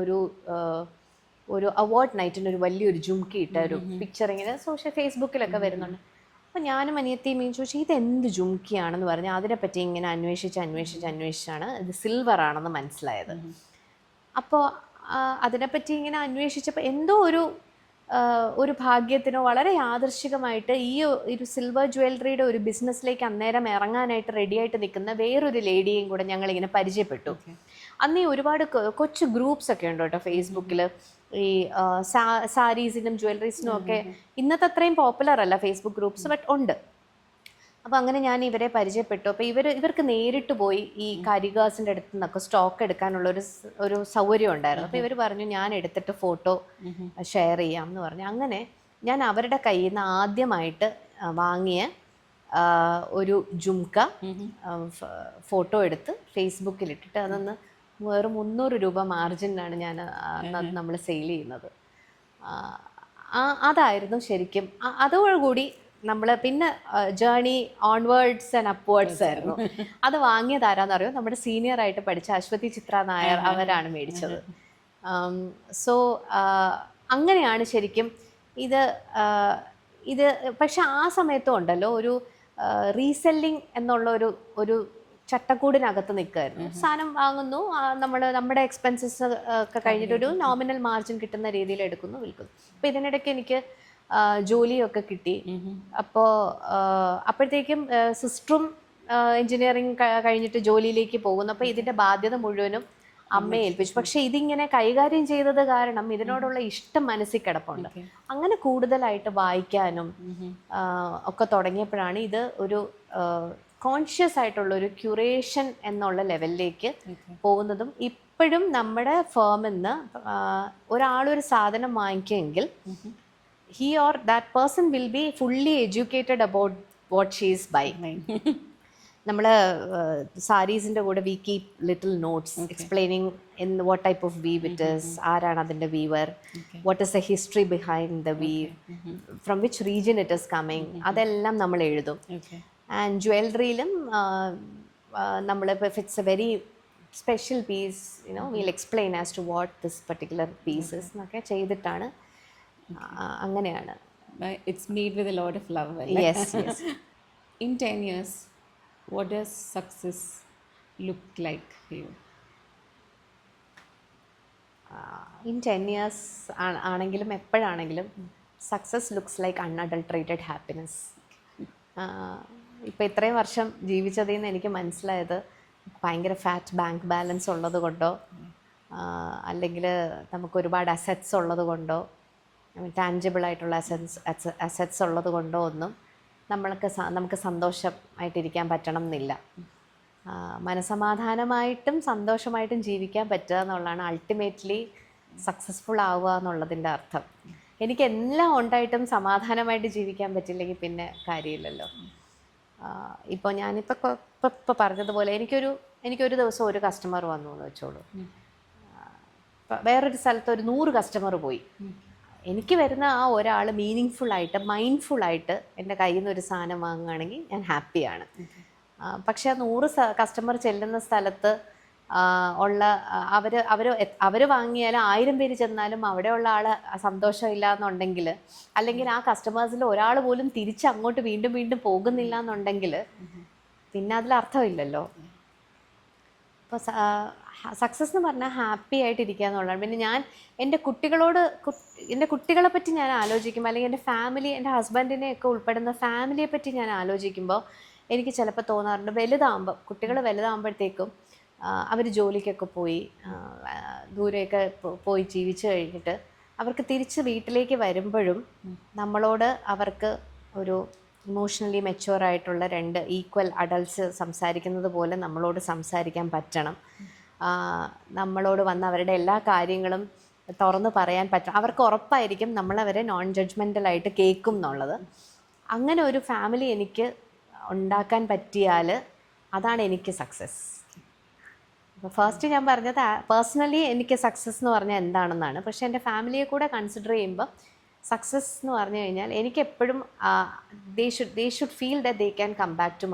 ഒരു അവാർഡ് നൈറ്റിന് ഒരു വലിയൊരു ജുംക്കി ഇട്ട ഒരു പിക്ചർ ഇങ്ങനെ ഫേസ്ബുക്കിലൊക്കെ വരുന്നുണ്ട്. അപ്പോൾ ഞാനും അനിയത്തിയും ചോദിച്ചു ഇതെന്ത് ജുംക്കിയാണെന്ന് പറഞ്ഞ് അതിനെപ്പറ്റി ഇങ്ങനെ അന്വേഷിച്ചാണ് ഇത് സിൽവർ ആണെന്ന് മനസ്സിലായത്. അപ്പോൾ അതിനെപ്പറ്റി ഇങ്ങനെ അന്വേഷിച്ചപ്പോൾ എന്തോ ഒരു ഭാഗ്യത്തിനോ വളരെ യാദൃശ്ചികമായിട്ട് ഈ ഒരു സിൽവർ ജ്വല്ലറിയുടെ ഒരു ബിസിനസ്സിലേക്ക് അന്നേരം ഇറങ്ങാനായിട്ട് റെഡിയായിട്ട് നിൽക്കുന്ന വേറൊരു ലേഡിയെയും കൂടെ ഞങ്ങളിങ്ങനെ പരിചയപ്പെട്ടു. അന്ന് ഈ ഒരുപാട് കൊച്ചു ഗ്രൂപ്പ്സ് ഒക്കെ ഉണ്ട് കേട്ടോ ഫേസ്ബുക്കിൽ, ഈ സാരീസിനും ജ്വല്ലറീസിനും ഒക്കെ. ഇന്നത്തെ അത്രയും പോപ്പുലർ അല്ല ഫേസ്ബുക്ക് ഗ്രൂപ്പ്സ്, ബട്ട് ഉണ്ട്. അപ്പോൾ അങ്ങനെ ഞാൻ ഇവരെ പരിചയപ്പെട്ടു. അപ്പോൾ ഇവർക്ക് നേരിട്ട് പോയി ഈ കാരിഗേഴ്സിൻ്റെ അടുത്ത് നിന്നൊക്കെ സ്റ്റോക്ക് എടുക്കാനുള്ള ഒരു സൗകര്യം ഉണ്ടായിരുന്നു. അപ്പോൾ ഇവർ പറഞ്ഞു ഞാൻ എടുത്തിട്ട് ഫോട്ടോ ഷെയർ ചെയ്യാം എന്ന് പറഞ്ഞു. അങ്ങനെ ഞാൻ അവരുടെ കയ്യിൽ നിന്ന് ആദ്യമായിട്ട് വാങ്ങിയ ഒരു ജുംക്ക ഫോട്ടോ എടുത്ത് ഫേസ്ബുക്കിലിട്ടിട്ട് അതൊന്ന് വെറും 300 രൂപ മാർജിനാണ് ഞാൻ നമ്മൾ സെയിൽ ചെയ്യുന്നത്. അതായിരുന്നു ശരിക്കും. അതോടുകൂടി നമ്മൾ പിന്നെ ജേർണി ഓൺവേർഡ്സ് ആൻഡ് അപ്വേർഡ്സ് ആയിരുന്നു. അത് വാങ്ങിയത് ആരാന്നറിയോ, നമ്മുടെ സീനിയറായിട്ട് പഠിച്ച അശ്വതി ചിത്ര നായർ, അവരാണ് മേടിച്ചത്. സോ അങ്ങനെയാണ് ശരിക്കും ഇത് പക്ഷെ ആ സമയത്തും ഉണ്ടല്ലോ ഒരു റീസെല്ലിംഗ് എന്നുള്ള ഒരു ചട്ടക്കൂടിനകത്ത് നിൽക്കുമായിരുന്നു. സാധനം വാങ്ങുന്നു, നമ്മുടെ എക്സ്പെൻസസ് ഒക്കെ കഴിഞ്ഞിട്ടൊരു നോമിനൽ മാർജിൻ കിട്ടുന്ന രീതിയിൽ എടുക്കുന്നു, വിൽക്കുന്നു. അപ്പോൾ ഇതിനിടയ്ക്ക് എനിക്ക് ജോലിയൊക്കെ കിട്ടി. അപ്പോഴത്തേക്കും സിസ്റ്ററും എൻജിനീയറിങ് കഴിഞ്ഞിട്ട് ജോലിയിലേക്ക് പോകുന്നു. അപ്പോൾ ഇതിൻ്റെ ബാധ്യത മുഴുവനും അമ്മയെ ഏൽപ്പിച്ചു. പക്ഷെ ഇതിങ്ങനെ കൈകാര്യം ചെയ്തത് കാരണം ഇതിനോടുള്ള ഇഷ്ടം മനസ്സിൽ കിടപ്പുണ്ട്. അങ്ങനെ കൂടുതലായിട്ട് വായിക്കാനും ഒക്കെ തുടങ്ങിയപ്പോഴാണ് ഇത് ഒരു കോൺഷ്യസ് ആയിട്ടുള്ള ഒരു ക്യൂറേഷൻ എന്നുള്ള ലെവലിലേക്ക് പോകുന്നതും. ഇപ്പോഴും നമ്മുടെ ഫേമിൽ നിന്ന് ഒരാളൊരു സാധനം വാങ്ങിക്കുമെങ്കിൽ he or that person will be fully educated about what she is buying. നമ്മൾ സാരീസിൻ്റെ കൂടെ we keep little notes explaining in what type of weave it is, ആരാണ് അതിൻ്റെ weaver, what is the history behind the weave, from which region it is coming, അതെല്ലാം നമ്മൾ എഴുതും. And ജ്വല്ലറിയിലും നമ്മളിപ്പോൾ if it's a very special piece will explain as to what this particular pieces എന്നൊക്കെ ചെയ്തിട്ടാണ്. അങ്ങനെയാണ്. It's made with a lot of love. Yes. In 10 years, what does success look like for you? In 10 years ആണെങ്കിലും എപ്പോഴാണെങ്കിലും success looks like അൺഅഡൾട്ടറേറ്റഡ് happiness. ഇപ്പോൾ ഇത്രയും വർഷം ജീവിച്ചതിൽ നിന്ന് എനിക്ക് മനസ്സിലായത് ഭയങ്കര ഫാറ്റ് ബാങ്ക് ബാലൻസ് ഉള്ളത് കൊണ്ടോ അല്ലെങ്കിൽ നമുക്ക് ഒരുപാട് അസറ്റ്സ് ഉള്ളത് കൊണ്ടോ ടാഞ്ചിബിൾ ആയിട്ടുള്ള അസറ്റ്സ് ഉള്ളത് കൊണ്ടോ ഒന്നും നമുക്ക് സന്തോഷമായിട്ടിരിക്കാൻ പറ്റണം എന്നില്ല. മനസമാധാനമായിട്ടും സന്തോഷമായിട്ടും ജീവിക്കാൻ പറ്റുക എന്നുള്ളതാണ് അൾട്ടിമേറ്റ്ലി സക്സസ്ഫുൾ ആവുക എന്നുള്ളതിൻ്റെ അർത്ഥം. എനിക്ക് എല്ലാം ഉണ്ടായിട്ടും സമാധാനമായിട്ട് ജീവിക്കാൻ പറ്റില്ലെങ്കിൽ പിന്നെ കാര്യമില്ലല്ലോ. ഇപ്പോൾ ഞാനിപ്പോൾ പറഞ്ഞതുപോലെ എനിക്കൊരു ദിവസം ഒരു കസ്റ്റമർ വന്നു എന്ന് വെച്ചോളൂ. വേറൊരു സ്ഥലത്ത് ഒരു 100 കസ്റ്റമർ പോയി. എനിക്ക് വരുന്ന ആ ഒരാൾ മീനിങ് മൈൻഡ്ഫുള്ളായിട്ട് എൻ്റെ കയ്യിൽ നിന്ന് ഒരു സാധനം വാങ്ങുകയാണെങ്കിൽ ഞാൻ ഹാപ്പിയാണ്. പക്ഷേ ആ 100 കസ്റ്റമർ ചെല്ലുന്ന സ്ഥലത്ത് ഉള്ള അവർ വാങ്ങിയാലും 1000 പേര് ചെന്നാലും അവിടെയുള്ള ആൾ സന്തോഷമില്ല എന്നുണ്ടെങ്കിൽ, അല്ലെങ്കിൽ ആ കസ്റ്റമേഴ്സിൽ ഒരാൾ പോലും തിരിച്ച് അങ്ങോട്ട് വീണ്ടും വീണ്ടും പോകുന്നില്ല എന്നുണ്ടെങ്കിൽ പിന്നെ അതിൽ അർത്ഥമില്ലല്ലോ. അപ്പോൾ സക്സസ് എന്ന് പറഞ്ഞാൽ ഹാപ്പി ആയിട്ടിരിക്കുക എന്നുള്ളതാണ്. പിന്നെ ഞാൻ എൻ്റെ കുട്ടികളെ പറ്റി ഞാൻ ആലോചിക്കുമ്പോൾ, അല്ലെങ്കിൽ എൻ്റെ ഫാമിലി, എൻ്റെ ഹസ്ബൻഡിനെയൊക്കെ ഉൾപ്പെടുന്ന ഫാമിലിയെ പറ്റി ഞാൻ ആലോചിക്കുമ്പോൾ എനിക്ക് ചിലപ്പോൾ തോന്നാറുണ്ട്, കുട്ടികൾ വലുതാകുമ്പോഴത്തേക്കും അവർ ജോലിക്കൊക്കെ പോയി ദൂരെയൊക്കെ പോയി ജീവിച്ച് കഴിഞ്ഞിട്ട് അവർക്ക് തിരിച്ച് വീട്ടിലേക്ക് വരുമ്പോഴും നമ്മളോട് അവർക്ക് ഒരു ഇമോഷണലി മെച്യൂറായിട്ടുള്ള 2 ഈക്വൽ അഡൾട്ട്സ് സംസാരിക്കുന്നത് പോലെ നമ്മളോട് സംസാരിക്കാൻ പറ്റണം. നമ്മളോട് വന്ന് അവരുടെ എല്ലാ കാര്യങ്ങളും തുറന്ന് പറയാൻ പറ്റണം. അവർക്ക് ഉറപ്പായിരിക്കും നമ്മളവരെ നോൺ ജഡ്ജ്മെൻ്റലായിട്ട് കേൾക്കും എന്നുള്ളത്. അങ്ങനെ ഒരു ഫാമിലി എനിക്ക് ഉണ്ടാക്കാൻ പറ്റിയാൽ അതാണ് എനിക്ക് സക്സസ്. അപ്പോൾ ഫസ്റ്റ് ഞാൻ പറഞ്ഞത് പേഴ്സണലി എനിക്ക് സക്സസ് എന്ന് പറഞ്ഞാൽ എന്താണെന്നാണ്. പക്ഷേ എൻ്റെ ഫാമിലിയെ കൂടെ കൺസിഡർ ചെയ്യുമ്പോൾ സക്സസ് എന്ന് പറഞ്ഞു കഴിഞ്ഞാൽ എനിക്ക് എപ്പോഴും they should feel that they can come back to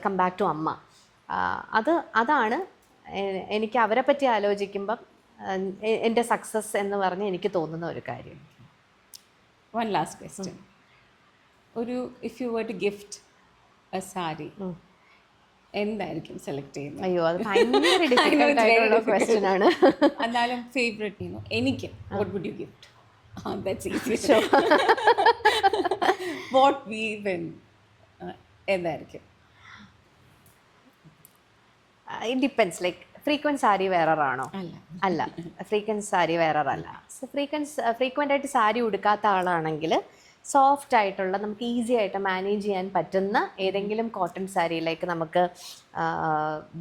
come back to അമ്മ. അതാണ് എനിക്ക് അവരെ പറ്റി ആലോചിക്കുമ്പം എൻ്റെ സക്സസ് എന്ന് പറഞ്ഞ് എനിക്ക് തോന്നുന്ന ഒരു കാര്യം. One last question. If you were to gift a sari, എന്തായിരിക്കും സെലക്ട് ചെയ്യുന്നത്? അയ്യോ, അത് ഭയങ്കര ഡിഫിക്കൽട്ട് ആയിട്ടുള്ള ക്വസ്റ്റ്യൻ ആണ്. എന്നാലും ഫേവറേറ്റ് എനിക്ക് what would you gift? That's easy. What weave എന്തായിരിക്കും? It depends. Like frequent sari wearer ആണോ? അല്ല, ഫ്രീക്വൻറ്റ് സാരി വെയറർ അല്ല. ഫ്രീക്വൻ്റ് ആയിട്ട് സാരി ഉടുക്കാത്ത ആളാണെങ്കിൽ സോഫ്റ്റ് ആയിട്ടുള്ള, നമുക്ക് ഈസി ആയിട്ട് മാനേജ് ചെയ്യാൻ പറ്റുന്ന ഏതെങ്കിലും കോട്ടൺ സാരി, ലൈക്ക് നമുക്ക്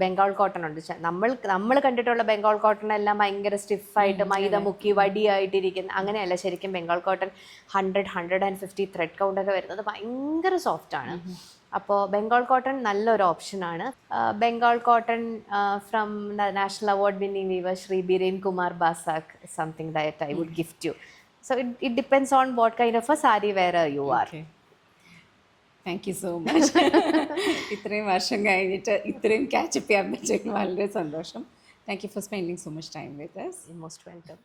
ബംഗാൾ കോട്ടൺ ഉണ്ട്. നമ്മൾ കണ്ടിട്ടുള്ള ബംഗാൾ കോട്ടൺ എല്ലാം ഭയങ്കര സ്റ്റിഫായിട്ട് മൈദ മുക്കി വടിയായിട്ടിരിക്കുന്ന അങ്ങനെയല്ല. ശരിക്കും ബംഗാൾ കോട്ടൺ 150 ത്രെഡ് കൗണ്ടൊക്കെ വരുന്നത് ഭയങ്കര സോഫ്റ്റാണ്. അപ്പോൾ ബംഗാൾ കോട്ടൺ നല്ലൊരു ഓപ്ഷനാണ്. Bengal cotton from national award winning weaver Shri Biren Kumar Basak, something that I would gift you. So it depends on what kind of a sari wearer you are. Okay. Thank you so much. ഇത്രയും വർഷം കഴിഞ്ഞിട്ട് ഇത്രയും ക്യാച്ചപ്പ് ചെയ്യാൻ പറ്റിയ വളരെ സന്തോഷം. Thank you for spending so much time with us. You're most welcome.